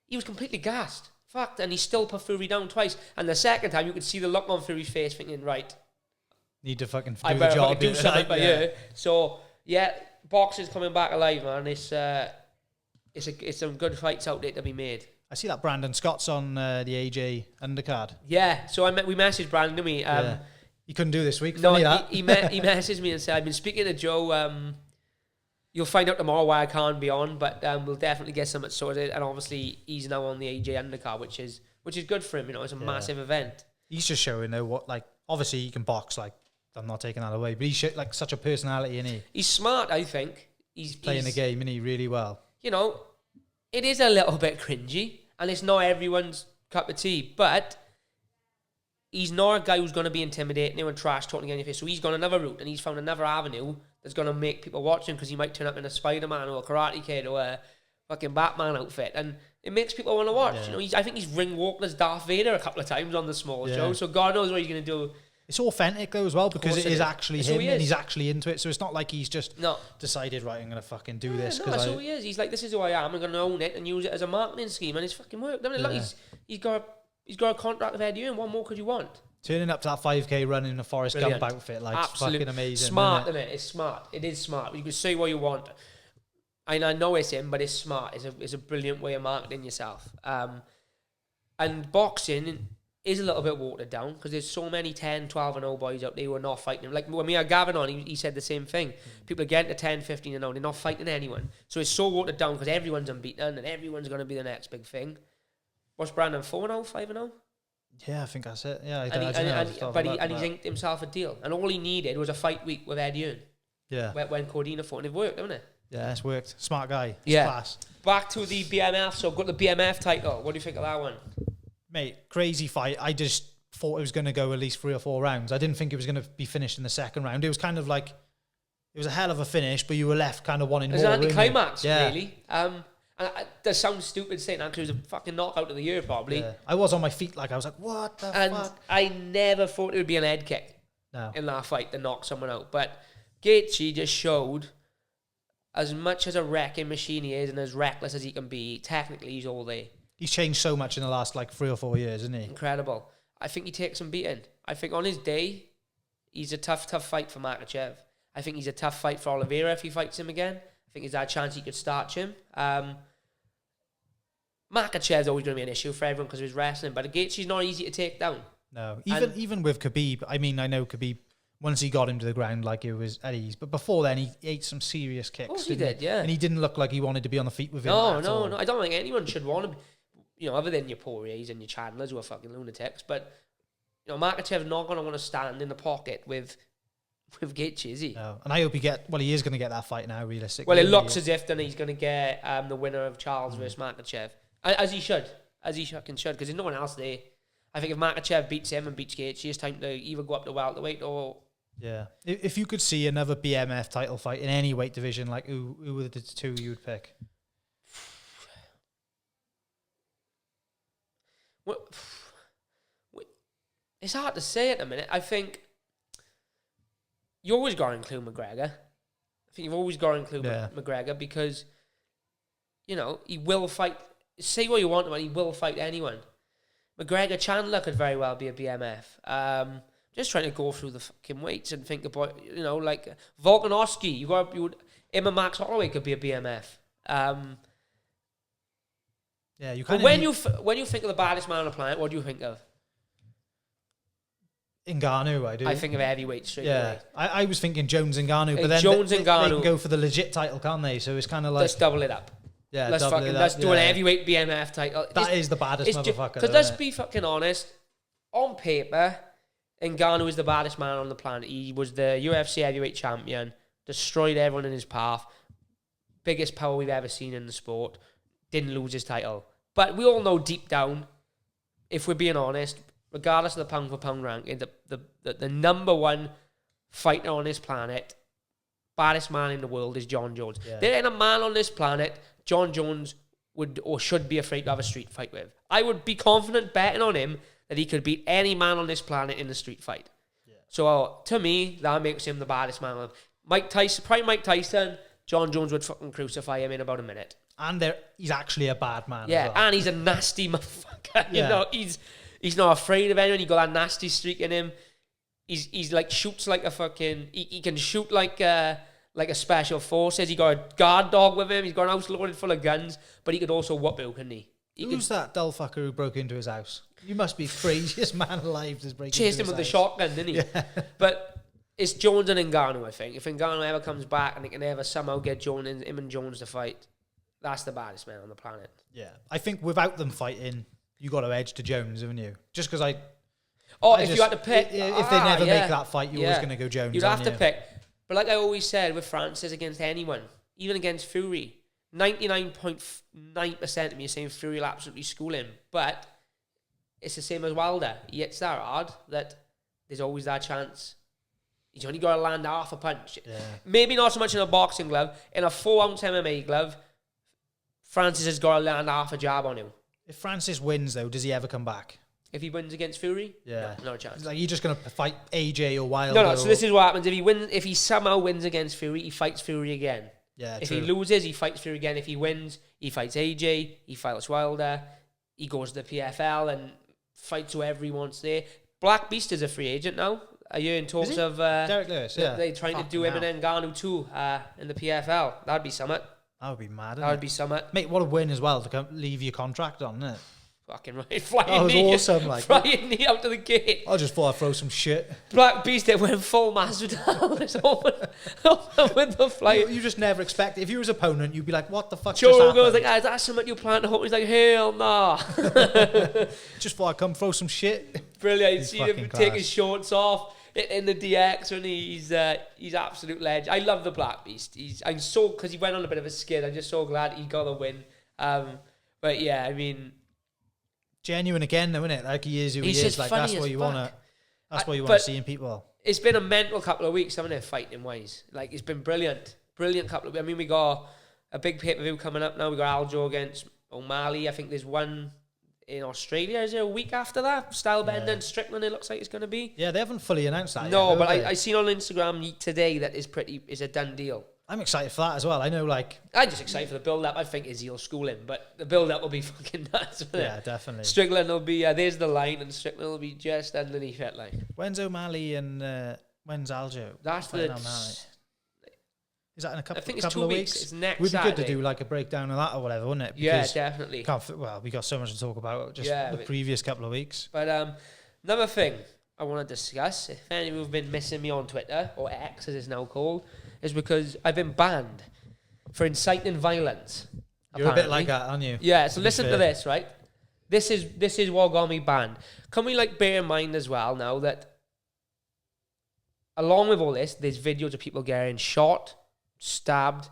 He was completely gassed. Fucked, and he still put Fury down twice. And the second time, you could see the look on Fury's face thinking, right, need to fucking do I the better job. fucking do something by you. So, Yeah, boxing's coming back alive, man. It's some good fights out there to be made. I see that Brandon Scott's on the AJ undercard. Yeah, so we messaged Brandon, didn't we? He couldn't do this week. No, he messaged me and said, I've been speaking to Joe. You'll find out tomorrow why I can't be on, but we'll definitely get something sorted. And obviously, he's now on the AJ undercard, which is good for him. You know, it's a massive event. He's just showing though what, like, obviously he can box. Like, I'm not taking that away, but he's like such a personality, isn't he? He's smart, I think. He's playing the game, isn't he? Really well. You know, it is a little bit cringy, and it's not everyone's cup of tea, but he's not a guy who's going to be intimidating you and trash talking in your face. So he's gone another route, and he's found another avenue that's going to make people watch him, because he might turn up in a Spider-Man or a Karate Kid or a fucking Batman outfit, and it makes people want to watch. Yeah. You know, I think he's ring walked as Darth Vader a couple of times on the small show, so God knows what he's going to do. It's authentic though as well, because it is actually him, and he's actually into it. So it's not like he's just decided, right, I'm going to fucking do this. No, that's who he is. He's like, this is who I am. I'm going to own it and use it as a marketing scheme, and it's fucking worked. I mean, look, he's got a contract with Eddie, and what more could you want? Turning up to that 5K run in a Forrest Gump outfit, like, absolutely fucking amazing. Smart, isn't it? It's smart. It is smart. You can say what you want. And I know it's him, but it's smart. It's a brilliant way of marketing yourself. And boxing is a little bit watered down, because there's so many 10, 12 and 0 boys out there who are not fighting him. Like when we had Gavin on, he said the same thing. People are getting to 10, 15 and 0, they're not fighting anyone. So it's so watered down because everyone's unbeaten and everyone's going to be the next big thing. What's Brandon, 4-0, 5-0? Yeah, I think that's it. Yeah, he's inked himself a deal. And all he needed was a fight week with Eddie Hearn. Yeah. When Cordina fought, and it worked, hasn't it? Yeah, it's worked. Smart guy. Yeah. Class. Back to the BMF. So got the BMF title. What do you think of that one? Mate, crazy fight. I just thought it was going to go at least 3 or 4 rounds. I didn't think it was going to be finished in the second round. It was kind of like, it was a hell of a finish, but you were left kind of wanting more. It was an anticlimax, really. And that sounds stupid saying that, because it was a fucking knockout of the year, probably. Yeah. I was on my feet, like, I was like, what the fuck? And I never thought it would be an head kick in that fight to knock someone out. But Gaethje just showed, as much as a wrecking machine he is and as reckless as he can be, technically he's all there. He's changed so much in the last, like, 3 or 4 years, isn't he? Incredible. I think he takes some beating. I think on his day, he's a tough fight for Makachev. I think he's a tough fight for Oliveira if he fights him again. I think there's that chance he could starch him. Makachev's always going to be an issue for everyone because of his wrestling, but Gaethje's not easy to take down. No, even with Khabib, I mean, I know Khabib, once he got him to the ground, like, it was at ease, but before then he ate some serious kicks. Of course he did, yeah. And he didn't look like he wanted to be on the feet with him. No. I don't think anyone should want to be, you know, other than your Poiriers and your Chandlers who are fucking lunatics, but, you know, Makachev's not going to want to stand in the pocket with Gaethje, is he? No, and I hope he is going to get that fight now, realistically. Well, it looks as if then he's going to get the winner of Charles versus Makachev. As he should. As he fucking should, because there's no one else there. I think if Makachev beats him and beats Gaethje, it's time to either go up to welterweight or... Yeah. If you could see another BMF title fight in any weight division, like, who were the 2 you would pick? It's hard to say at the minute. I think you always got to include McGregor. I think you've always got to include McGregor because, you know, he will fight. Say what you want about, he will fight anyone. McGregor Chandler could very well be a BMF. Just trying to go through the fucking weights and think about, you know, like Volkanovski. Him and Max Holloway could be a BMF. Yeah, you kind of. When you think of the baddest man on the planet, what do you think of? Ngannou, I do. I think of heavyweight straight away. I was thinking Jones Ngannou, but then Jones they Ngannou can go for the legit title, can't they? So it's kind of like, let's double it up. Yeah, let's do an heavyweight BMF title. That is the baddest motherfucker. Because let's be fucking honest, on paper, Ngannou is the baddest man on the planet. He was the UFC heavyweight champion, destroyed everyone in his path, biggest power we've ever seen in the sport, didn't lose his title. But we all know deep down, if we're being honest, regardless of the pound for pound ranking, the number one fighter on this planet, baddest man in the world is John Jones. Yeah. There ain't a man on this planet John Jones would or should be afraid to have a street fight with. I would be confident betting on him that he could beat any man on this planet in a street fight. Yeah. So to me, that makes him the baddest man. Mike Tyson, John Jones would fucking crucify him in about a minute. And he's actually a bad man. Yeah, as well. And he's a nasty motherfucker. Yeah. You know, he's not afraid of anyone. He got that nasty streak in him. He's like shoots like a fucking. He can shoot like a like a special forces. He got a guard dog with him. He's got an house loaded full of guns, but he could also whoop you, couldn't he? Who's that dull fucker who broke into his house? You must be the craziest man alive to break chased into him his with the house. shotgun, didn't he? Yeah. But it's Jones and Ngannou, I think. If Ngannou ever comes back and they can ever somehow get him and Jones to fight, that's the baddest man on the planet. Yeah. I think without them fighting, you got to edge to Jones, haven't you? Just because you had to pick. If they never make that fight, you're always going to go Jones. You'd have to pick. But like I always said with Francis, against anyone, even against Fury, 99.9% of me are saying Fury will absolutely school him. But it's the same as Wilder. He hits that hard that there's always that chance. He's only got to land half a punch. Yeah. Maybe not so much in a boxing glove. In a 4-ounce MMA glove, Francis has got to land half a jab on him. If Francis wins, though, does he ever come back? If he wins against Fury, yeah, no chance. Like, you're just going to fight AJ or Wilder. No. So this is what happens if he somehow wins against Fury, he fights Fury again. Yeah, if true. he loses, he fights Fury again. If he wins, he fights AJ. He fights Wilder. He goes to the PFL and fights whoever he wants there. Black Beast is a free agent now. Are you in talks of Derek Lewis? Yeah, they're trying to do him and Ngannou too in the PFL. That'd be something. That would be mad. That would be something. Mate, what a win as well to leave your contract on, isn't it? Fucking right. Flying That was knee, awesome. Like, flying knee out to the gate. I just thought I'd throw some shit. Black Beast, it went full Masvidal. It's over with the flight. You just never expect. If you was opponent, you'd be like, "What the fuck?" Joe goes like, "Is that something you plan to hold?" He's like, "Hell nah." Just thought I'd come throw some shit. Brilliant. See him fucking take class. his shorts off in the DX, and he's absolute legend. I love the Black Beast. I'm so, because he went on a bit of a skid. I'm just so glad he got the win. But yeah, I mean, genuine again, though, isn't it? Like he is who he he's is. just Like funny that's as what you fuck. want to. That's what you want to see in people. It's been a mental couple of weeks, haven't it, fighting wise? Like, it's been brilliant. Brilliant couple of weeks. I mean, we got a big pay-per-view coming up now. We got Aljo against O'Malley. I think there's one in Australia. Is there a week after that? Stylebender and Strickland, it looks like it's going to be. Yeah, they haven't fully announced that No, yet. but I seen on Instagram today that is a done deal. I'm excited for that as well. I know, like... I'm just excited for the build-up. I think Izzy will school him, but the build-up will be fucking nuts, won't Yeah, it? definitely. Strickland will be, there's the line, and Strickland will be just underneath it, like. When's O'Malley and when's Aljo? That's fighting the... O'Malley? Is that in a couple, I think it's couple 2 of weeks. weeks? It's next Would be Saturday. good to do like a breakdown of that or whatever, wouldn't it? Yeah, Because definitely. we got so much to talk about just the previous couple of weeks. But another thing I want to discuss, if any of you have been missing me on Twitter, or X as it's now called, is because I've been banned for inciting violence. You're apparently. a bit like that, aren't you? Yeah, so To be listen to fair. this, right? This is what got me banned. Can we bear in mind as well now that along with all this, there's videos of people getting shot, stabbed.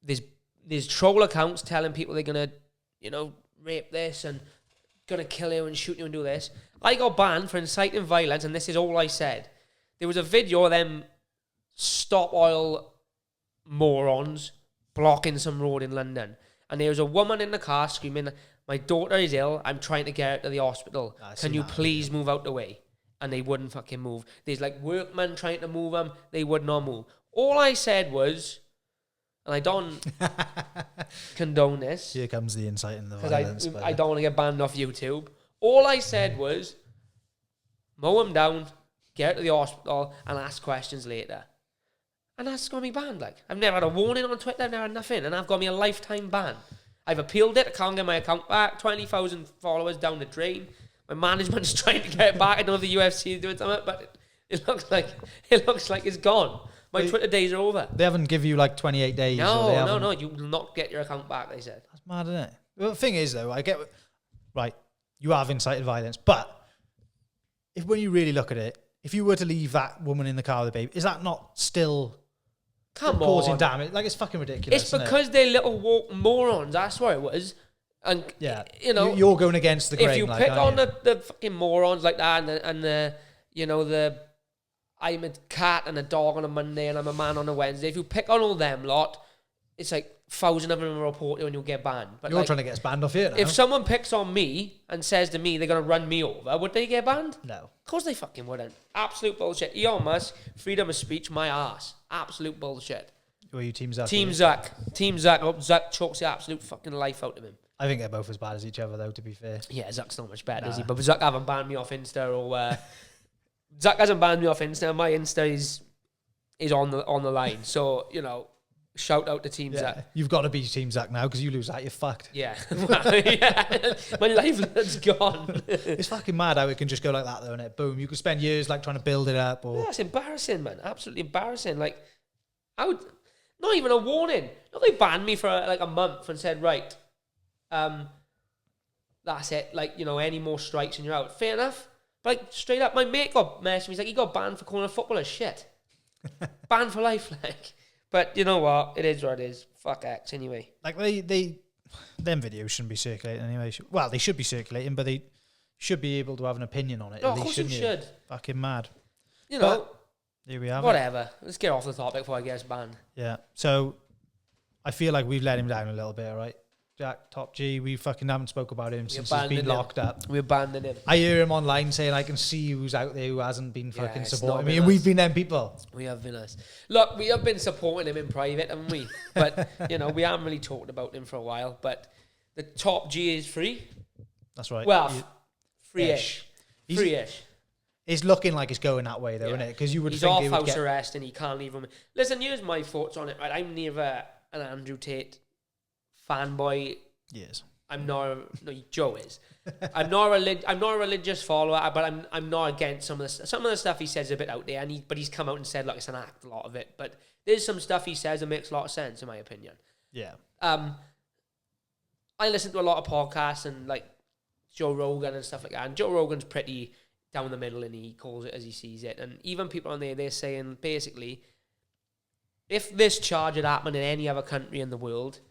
There's troll accounts telling people they're gonna, rape this and gonna kill you and shoot you and do this. I got banned for inciting violence, and this is all I said. There was a video of them stop oil morons blocking some road in London, and there was a woman in the car screaming, "My daughter is ill. I'm trying to get her to the hospital. Can you please move out the way?" And they wouldn't fucking move. There's workmen trying to move them. They would not move. All I said was, and I don't condone this, Here comes the insight and the because violence. I don't want to get banned off YouTube. All I said was, mow them down, get her to the hospital, and ask questions later. And that's got me banned. I've never had a warning on Twitter, I've never had nothing, and I've got me a lifetime ban. I've appealed it, I can't get my account back, 20,000 followers down the drain. My management's trying to get it back. I don't know if the UFC is doing something, but it looks like it's gone. My Twitter days are over. They haven't give you 28 days. No, you will not get your account back, they said. That's mad, isn't it? Well, the thing is, though, you have incited violence, but when you really look at it, if you were to leave that woman in the car with the baby, is that not still causing damage? It's fucking ridiculous. It's because they're little woke morons. That's what it was. And yeah, you're going against the grain. If you pick on the fucking morons like that, and the I'm a cat and a dog on a Monday and I'm a man on a Wednesday. If you pick on all them lot, it's 1,000 of them will report you and you'll get banned. But you're trying to get us banned off here now. If someone picks on me and says to me they're going to run me over, would they get banned? No. Of course they fucking wouldn't. Absolute bullshit. Elon Musk, freedom of speech, my ass. Absolute bullshit. Who are you, Team Zuck? Team Zuck. Team Zuck. Oh, Zuck chokes the absolute fucking life out of him. I think they're both as bad as each other, though, to be fair. Yeah, Zuck's not much better, is he? But Zuck haven't banned me off Insta or... Zuck hasn't banned me off Insta. My Insta is is on the line. So, you know, shout out to Team Zach. You've got to be Team Zach now because you lose that, you're fucked. Yeah. My livelihood's gone. It's fucking mad how it can just go like that, though, innit? Boom. You could spend years like trying to build it up. Or That's embarrassing, man. Absolutely embarrassing. Like, I would, not even a warning. No, they banned me for like a month and said, right, that's it. Like, you know, any more strikes and you're out. Fair enough. But like, straight up, my mate got messaged. He's like, he got banned for calling a footballer shit. Banned for life, like. But you know what? It is what it is. Fuck X anyway. like them videos shouldn't be circulating anyway. Well, they should be circulating, but they should be able to have an opinion on it. No, at of least, course you shouldn't should. Fucking mad. You know, But here we have it. whatever. Let's get off the topic before I get banned. Yeah. So I feel like we've let him down a little bit, right? Jack, top G, we fucking haven't spoke about him since he's been locked up. We're banning him. I hear him online saying I can see who's out there who hasn't been fucking it's supporting not me, been and us. we've been them people. We have been us. Look, we have been supporting him in private, haven't we? But, you know, we haven't really talked about him for a while. But the top G is free. That's right. Well, free-ish. He's- Free-ish. It's looking like it's going that way, though, Yeah. isn't it? Because you would He's think off he would house get... arrest and he can't leave him. Listen, here's my thoughts on it, right? I'm neither an Andrew Tate fanboy. Yes. I'm not. No, Joe is. I'm not a religious follower, but I'm not against some of the stuff he says is a bit out there. But he's come out and said, look, it's an act, a lot of it. But there's some stuff he says that makes a lot of sense, in my opinion. Yeah. I listen to a lot of podcasts and like Joe Rogan and stuff like that. And Joe Rogan's pretty down the middle and he calls it as he sees it. And even people on there, they're saying basically, if this charge had happened in any other country in the world,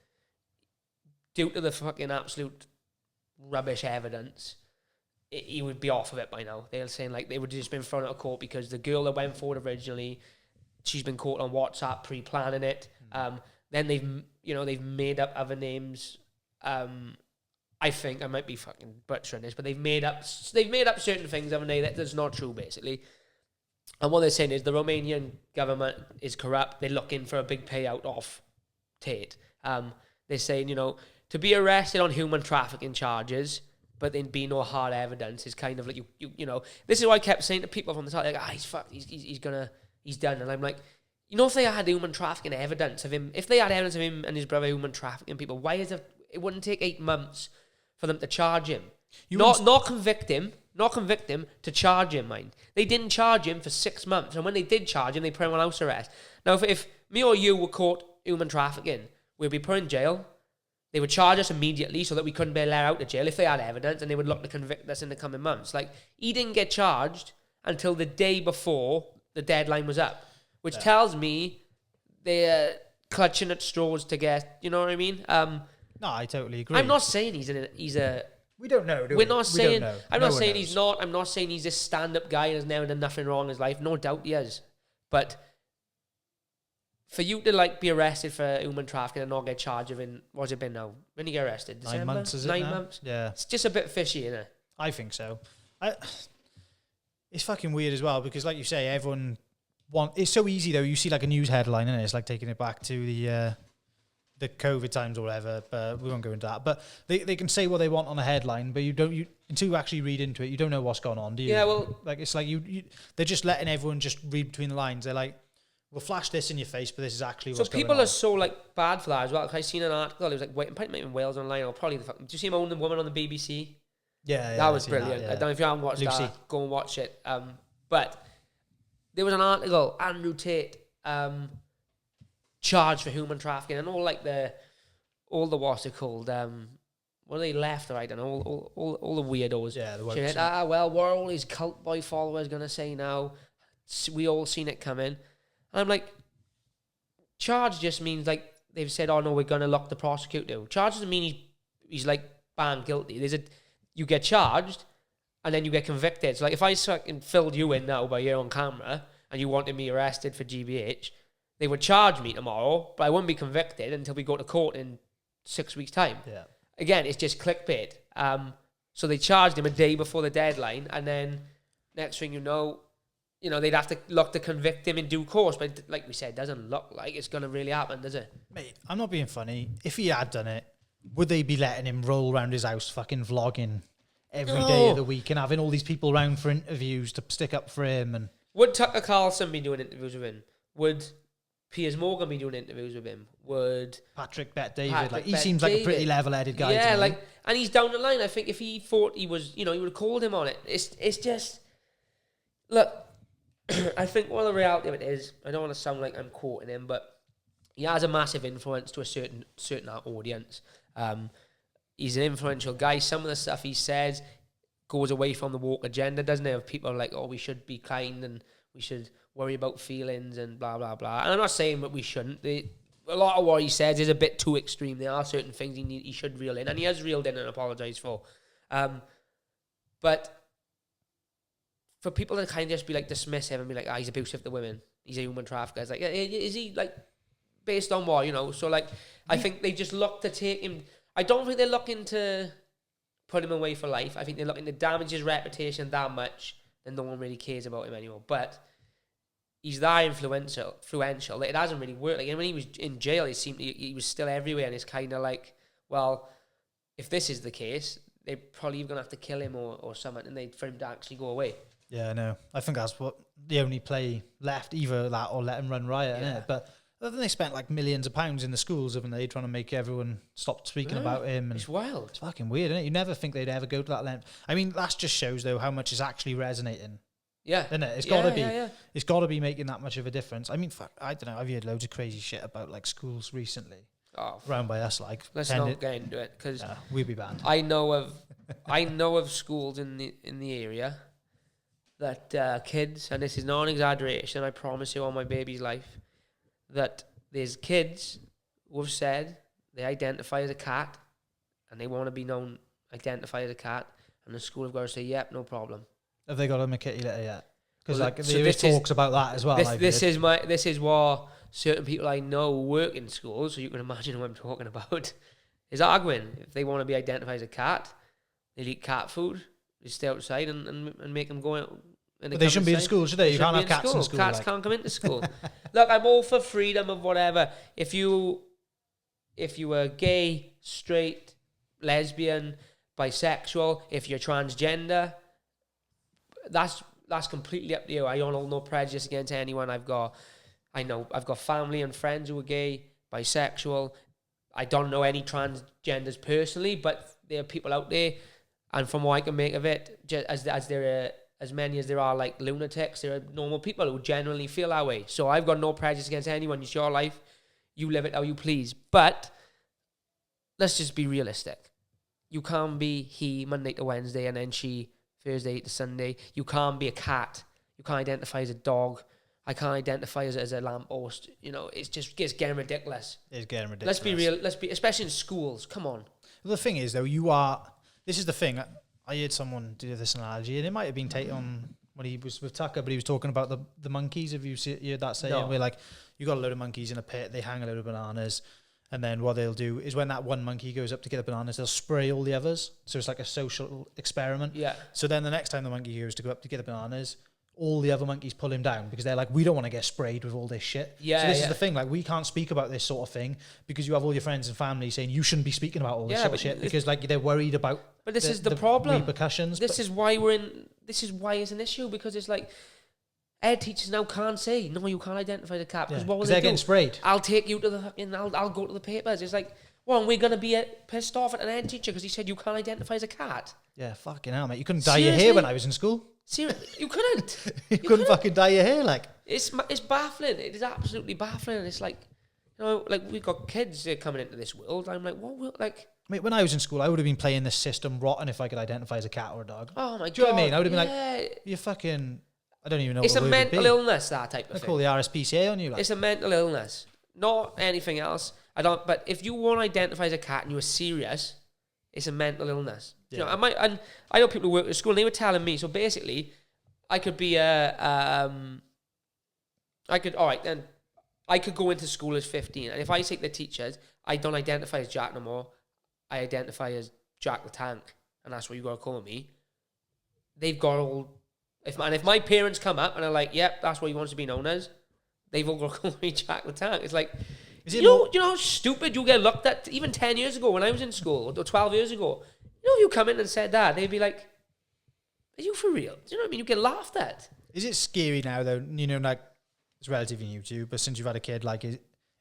due to the fucking absolute rubbish evidence, he would be off of it by now. They're saying like they would have just been thrown out of court because the girl that went forward originally, she's been caught on WhatsApp pre-planning it. Then they've made up other names. I think I might be fucking butchering this, but they've made up certain things, haven't they? That's not true, basically. And what they're saying is the Romanian government is corrupt. They're looking for a big payout off Tate. They're saying, you know, to be arrested on human trafficking charges, but then be no hard evidence is kind of like you know. This is what I kept saying to people from the start, like, he's fucked, he's done. And I'm like, you know, if they had human trafficking evidence of him, if they had evidence of him and his brother human trafficking people, why is it wouldn't take 8 months for them to charge him? Not convict him, to charge him, mind. They didn't charge him for 6 months, and when they did charge him, they put him on house arrest. Now, if me or you were caught human trafficking, we'd be put in jail. They would charge us immediately so that we couldn't be let out of jail if they had evidence, and they would look to convict us in the coming months. Like, he didn't get charged until the day before the deadline was up, which tells me they're clutching at straws to get, you know what I mean? No, I totally agree. I'm not saying he's a We don't know, do we? we're not We don't saying. know. I'm No not one saying knows. he's not. I'm not saying he's this stand-up guy and has never done nothing wrong in his life. No doubt he has. But for you to like be arrested for human trafficking and not get charged of what's it been now? When you get arrested? 9 December? months, is it 9 now? months? Yeah. It's just a bit fishy, isn't it? I think so. It's fucking weird as well because, like you say, everyone it's so easy though. You see like a news headline and it's like taking it back to the COVID times or whatever. But we won't go into that. But they can say what they want on a headline, but you until you actually read into it, you don't know what's going on, do you? Yeah, well, like it's like you they're just letting everyone just read between the lines. They're like, we'll flash this in your face, but this is actually what's going on. so people are so like bad for that as well. Like, I seen an article. It was like, wait, maybe in Wales online or probably the fucking. Do you see him owning the woman on the BBC? Yeah, That was I've seen brilliant. yeah. I don't know if you haven't watched Lucy. that. Go and watch it. But there was an article, Andrew Tate, charged for human trafficking and all the what's it called? What are they left or right? And all the weirdos. Yeah, the Saying, wokes. well, what are all his cult boy followers gonna say now? We all seen it coming. And I'm like, charge just means like they've said, oh no, we're gonna lock the prosecutor. Charge doesn't mean he's like bang guilty. You get charged and then you get convicted. So like if I fucking filled you in now by you on camera and you wanted me arrested for GBH, they would charge me tomorrow, but I wouldn't be convicted until we go to court in 6 weeks' time. Yeah. Again, it's just clickbait. So they charged him a day before the deadline, and then next thing you know, they'd have to look to convict him in due course. But like we said, it doesn't look like it's going to really happen, does it? Mate, I'm not being funny. If he had done it, would they be letting him roll around his house fucking vlogging every day of the week and having all these people around for interviews to stick up for him? And would Tucker Carlson be doing interviews with him? would Piers Morgan be doing interviews with him? Would Patrick Bet-David, Patrick he seems like a pretty level-headed guy. Yeah, to me. like, and he's down the line. I think if he thought he was, he would have called him on it. It's just, look, I think the reality of it is, I don't want to sound like I'm quoting him, but he has a massive influence to a certain audience. He's an influential guy. Some of the stuff he says goes away from the woke agenda, doesn't it? Of people like, oh, we should be kind and we should worry about feelings and blah, blah, blah. And I'm not saying that we shouldn't. A lot of what he says is a bit too extreme. There are certain things he should reel in, and he has reeled in and apologised for. But for people to kind of just be like dismissive and be like, he's abusive to women, he's a human trafficker. It's like, is he like based on what, So like, I think they just look to take him. I don't think they're looking to put him away for life. I think they're looking to damage his reputation that much that no one really cares about him anymore. But he's that influential. It hasn't really worked. Like, when he was in jail, it seemed he was still everywhere, and it's kind of like, well, if this is the case, they're probably going to have to kill him or something, and for him to actually go away. Yeah, I know. I think that's what the only play left, either that or let him run riot. Yeah. But then they spent like millions of pounds in the schools, haven't they, trying to make everyone stop speaking about him. And it's wild. It's fucking weird, isn't it? You never think they'd ever go to that length. I mean, that just shows, though, how much is actually resonating. Yeah. Isn't it? It's got to be. Yeah. It's got to be making that much of a difference. I mean, I don't know. I've heard loads of crazy shit about like schools recently. Around by us, like. Let's not get into it, because we'll be banned. I know of schools in the area that kids, and this is not an exaggeration, I promise you on my baby's life, that there's kids who have said they identify as a cat and they want to be identify as a cat, and the school have got to say, yep, no problem. Have they got a kitty litter yet? Because there is talks about that as well. This is what certain people I know work in schools, so you can imagine who I'm talking about, is arguing. If they want to be identified as a cat, they'll eat cat food, they stay outside and make them go out. But they shouldn't be in school, should they? You can't have cats in school. Cats can't come into school. Look, I'm all for freedom of whatever. If you were gay, straight, lesbian, bisexual, if you're transgender, that's completely up to you. I don't hold no prejudice against anyone. I've got family and friends who are gay, bisexual. I don't know any transgenders personally, but there are people out there, and from what I can make of it, as many as there are like lunatics, there are normal people who genuinely feel that way. So I've got no prejudice against anyone. It's your life. You live it how you please. But let's just be realistic. You can't be he Monday to Wednesday and then she Thursday to Sunday. You can't be a cat. You can't identify as a dog. I can't identify as a lamppost. It's getting ridiculous. It's getting ridiculous. Let's be real. Especially in schools. Come on. Well, the thing is, though, this is the thing. I heard someone do this analogy, and it might have been Tate on when he was with Tucker, but he was talking about the monkeys. Have you heard that saying? No. Where like you got a load of monkeys in a pit, they hang a load of bananas, and then what they'll do is when that one monkey goes up to get the bananas, they'll spray all the others. So it's like a social experiment. Yeah. So then the next time the monkey goes to go up to get the bananas, all the other monkeys pull him down because they're like, we don't want to get sprayed with all this shit. Yeah. So this is the thing, like we can't speak about this sort of thing because you have all your friends and family saying you shouldn't be speaking about all this sort of shit because like they're worried about. But this is the problem. Repercussions. This is why it's an issue, because it's like ed teachers now can't say no, you can't identify the cat because what will they do? Getting sprayed. I'll take you to the fucking. I'll go to the papers. It's like, well, we're gonna be pissed off at an ed teacher because he said you can't identify as a cat. Yeah, fucking hell, mate. You couldn't dye your hair when I was in school. Seriously, you couldn't. you couldn't fucking dye your hair, like. It's baffling. It is absolutely baffling. It's like, like we've got kids coming into this world. I'm like, what world? Like, mate, when I was in school, I would have been playing this system rotten if I could identify as a cat or a dog. Oh my god! Do you know what I mean? I would have been like, you fucking. I don't even know. It's a mental illness, that type of thing. Call the RSPCA on you. Like. It's a mental illness, not anything else. But if you want to identify as a cat and you were serious, it's a mental illness. Yeah. I know people who work at school, and they were telling me, so basically, I could be I could go into school as 15, and if I take the teachers, I don't identify as Jack no more, I identify as Jack the Tank, and that's what you got to call me. They've got all, if my parents come up and are like, yep, that's what he wants to be known as, they've all got to call me Jack the Tank. It's like, you know how stupid you get looked at? Even 10 years ago when I was in school, or 12 years ago, you come in and said that, they'd be like, are you for real? Do you know what I mean? You get laughed at. Is it scary now, though, like, it's relatively new to you, but since you've had a kid, like,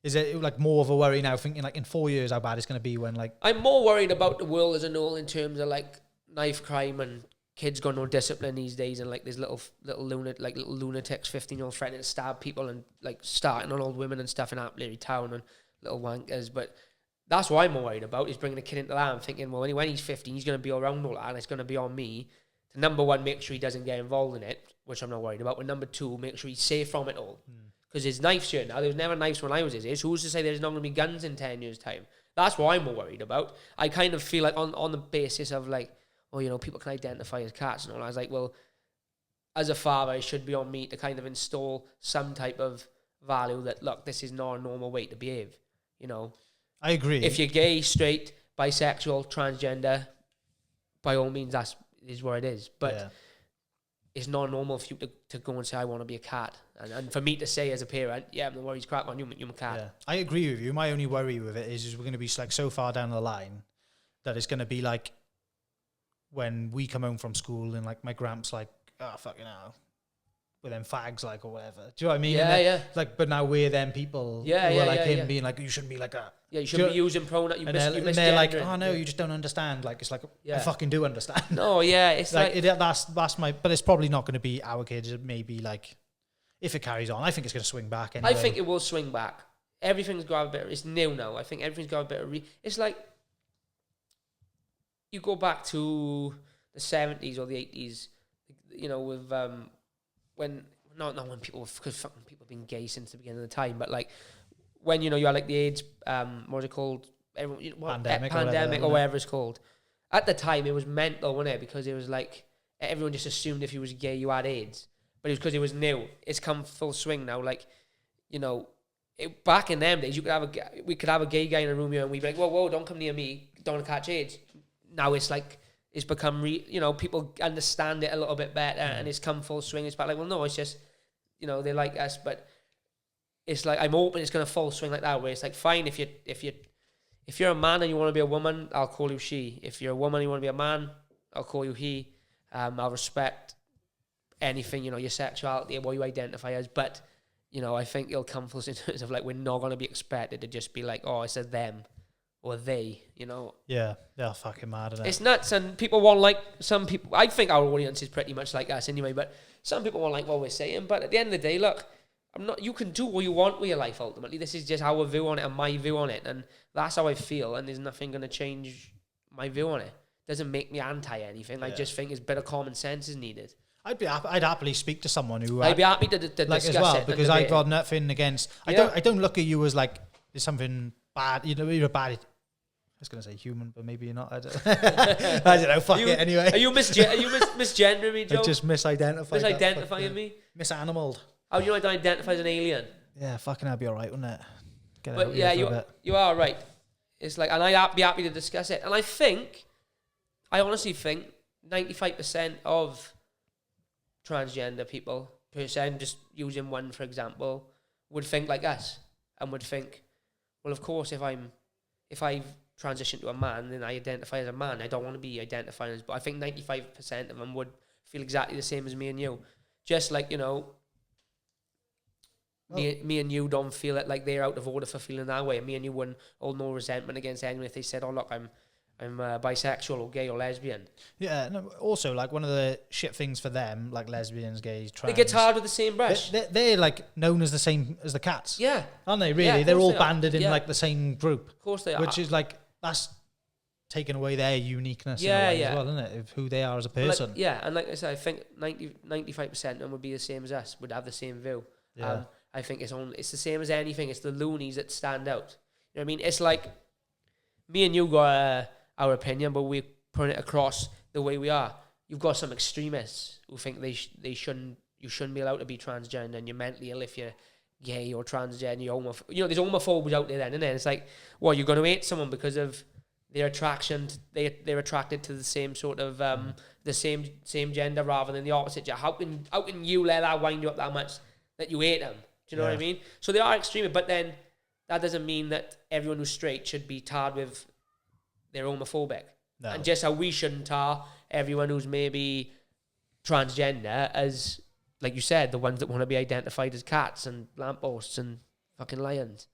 is it like more of a worry now, thinking like in 4 years how bad it's going to be when like... I'm more worried about the world as a whole in terms of like knife crime and kids got no discipline these days, and like there's little lunatics, 15-year-olds threatening to stab people and like starting on old women and stuff in Appley town and little wankers. But that's what I'm more worried about, is bringing a kid into that. I'm thinking, well, when he's 15, he's going to be around all that, and it's going to be on me to, number one, make sure he doesn't get involved in it, which I'm not worried about, but number two, make sure he's safe from it all. Because there's knives here now. There was never knives when I was his age. Who's to say there's not going to be guns in 10 years' time? That's what I'm more worried about. I kind of feel like on the basis of like, oh, you know, people can identify as cats and all. I was like, well, as a father, it should be on me to kind of install some type of value that, look, this is not a normal way to behave, you know. I agree. If you're gay, straight, bisexual, transgender, by all means, that is what it is. But it's not normal for you to go and say, I want to be a cat. And for me to say as a parent, yeah, I'm the worries crack on you, you're a cat. Yeah. I agree with you. My only worry with it is we're going to be like so far down the line that it's going to be like when we come home from school and like my gramps like, oh, fucking hell, with them fags like or whatever. Do you know what I mean? Yeah. Like, but now we're them people who are like him being like, you shouldn't be like that. Yeah, you shouldn't be using pronouns. And they're like, oh no, you just don't understand. Like, it's like, I fucking do understand. No, yeah, it's like that's my, but it's probably not going to be our kids. It may be like, if it carries on, I think it's going to swing back anyway. I think it will swing back. Everything's got a bit, it's new now. I think everything's got a bit of, it's like, you go back to the 70s or the 80s, you know, with, when, not when people, because fucking people have been gay since the beginning of the time, but like, when, you know, you had like the AIDS, what was it called? Pandemic or whatever it's called. At the time, it was mental, wasn't it? Because it was like, everyone just assumed if you was gay, you had AIDS. But it was because it was new. It's come full swing now. Like, you know, back in them days, we could have a gay guy in a room here and we'd be like, whoa, don't come near me, don't want to catch AIDS. Now it's like, it's become, you know, people understand it a little bit better and it's come full swing. It's about like, well, no, it's just, you know, they like us, but it's like, I'm hoping it's going to full swing like that, where it's like, fine, if you're a man and you want to be a woman, I'll call you she. If you're a woman and you want to be a man, I'll call you he. I'll respect anything, you know, your sexuality and what you identify as, but, you know, I think it'll come full in terms of like, we're not going to be expected to just be like, oh, it's a them or they, you know. Yeah, they're fucking mad at it. It's nuts, and people want like, some people, I think our audience is pretty much like us anyway, but some people want like what we're saying, but at the end of the day, look, you can do what you want with your life ultimately. This is just our view on it and my view on it, and that's how I feel, and there's nothing going to change my view on it. Doesn't make me anti anything. Yeah. I just think a bit of common sense is needed. I'd happily speak to someone who I'd be happy to like discuss as well, it because I've got nothing against. Yeah. I don't look at you as like there's something bad. You know, you're a bad. I was gonna say human, but maybe you're not. I don't know. Fuck it anyway. Are you misgendering me, Joe? I just misidentifying me. Misanimaled. How do you identify as an alien? Yeah, fucking that'd be alright, wouldn't it? But yeah, you are right. It's like, and I'd be happy to discuss it. And I honestly think 95% of transgender people, just using one for example, would think like us and would think, well, of course, if I've transitioned to a man, then I identify as a man. I don't want to be identifying as, but I think 95% of them would feel exactly the same as me and you. Just like, you know, me and you don't feel it like they're out of order for feeling that way. Me and you wouldn't hold no resentment against anyone if they said, oh, look, I'm bisexual or gay or lesbian. Yeah, no, also, like, one of the shit things for them, like lesbians, gays, trans... They get tarred with the same brush. They're like, known as the same as the cats. Yeah. Aren't they, really? Yeah, they're all banded in, like, the same group. Of course they are. Which is, like, that's taken away their uniqueness in a way as well, isn't it? Of who they are as a person. And like I said, I think 95% of them would be the same as us, would have the same view. Yeah. I think it's the same as anything. It's the loonies that stand out. You know what I mean? It's like, me and you got our opinion, but we're putting it across the way we are. You've got some extremists who think you shouldn't be allowed to be transgender and you're mentally ill if you're gay or transgender, you're homophobic. You know, there's homophobes out there then, isn't there? It's like, well, you're going to hate someone because of their attraction, they're attracted to the same sort of, the same gender rather than the opposite. How can you let that wind you up that much that you hate them? Do you know what I mean? So they are extreme, but then that doesn't mean that everyone who's straight should be tarred with they're homophobic. No. And just how we shouldn't tar everyone who's maybe transgender as like you said, the ones that want to be identified as cats and lampposts and fucking lions.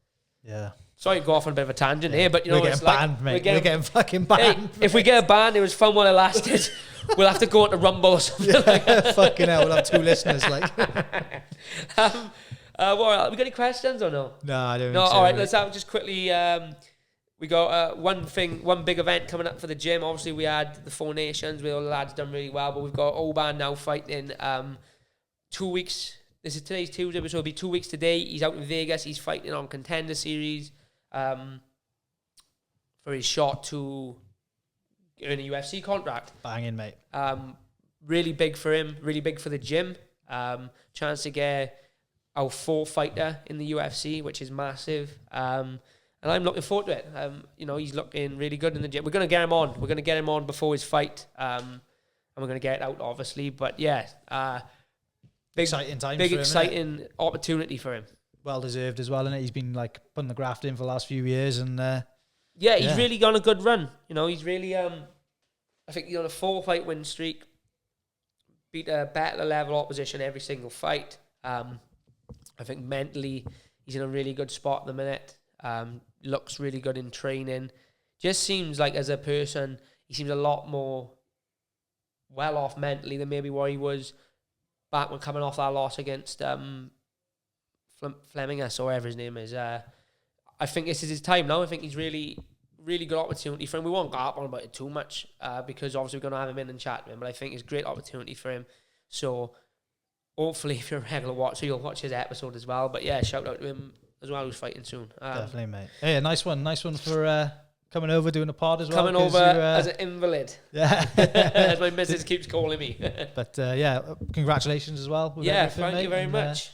Yeah. Sorry to go off on a bit of a tangent here, but you know, we're it's getting banned, like, mate. We're getting fucking banned. Hey, if we get a ban, it was fun while it lasted. We'll have to go into Rumble or something like that. Fucking hell, we'll have 2 listeners. Like, what, we got any questions or no? no, I don't. No, think so, all right. mate. Let's have just quickly. We got one big event coming up for the gym. Obviously, we had the 4 Nations with all the lads done really well, but we've got Oban now fighting 2 weeks. Today's Tuesday, so it'll be 2 weeks today. He's out in Vegas. He's fighting on Contender Series for his shot to earn a UFC contract. Banging, mate. Really big for him. Really big for the gym. Chance to get our 4th fighter in the UFC, which is massive. And I'm looking forward to it. You know, he's looking really good in the gym. We're going to get him on. We're going to get him on before his fight. And we're going to get it out, obviously. But yeah, big Exciting times big for him, exciting opportunity for him. Well deserved as well, and he's been like putting the graft in for the last few years, and yeah, he's really on a good run. You know, he's really I think he's on a 4-fight win streak. Beat a better level opposition every single fight. I think mentally he's in a really good spot at the minute. Looks really good in training. Just seems like as a person, he seems a lot more well off mentally than maybe where he was back when coming off that loss against Flemingus or whatever his name is. I think this is his time now. I think he's really good opportunity for him. We won't go up on about it too much because obviously we're going to have him in and chat to him, but I think it's a great opportunity for him. So hopefully if you're a regular watcher, you'll watch his episode as well. But yeah, shout out to him as well who's fighting soon. definitely, mate. Hey, nice one for coming over, doing a pod as well. Coming over as an invalid. Yeah. As my missus keeps calling me. But yeah, congratulations as well. With yeah, everything, thank mate, you very and, much.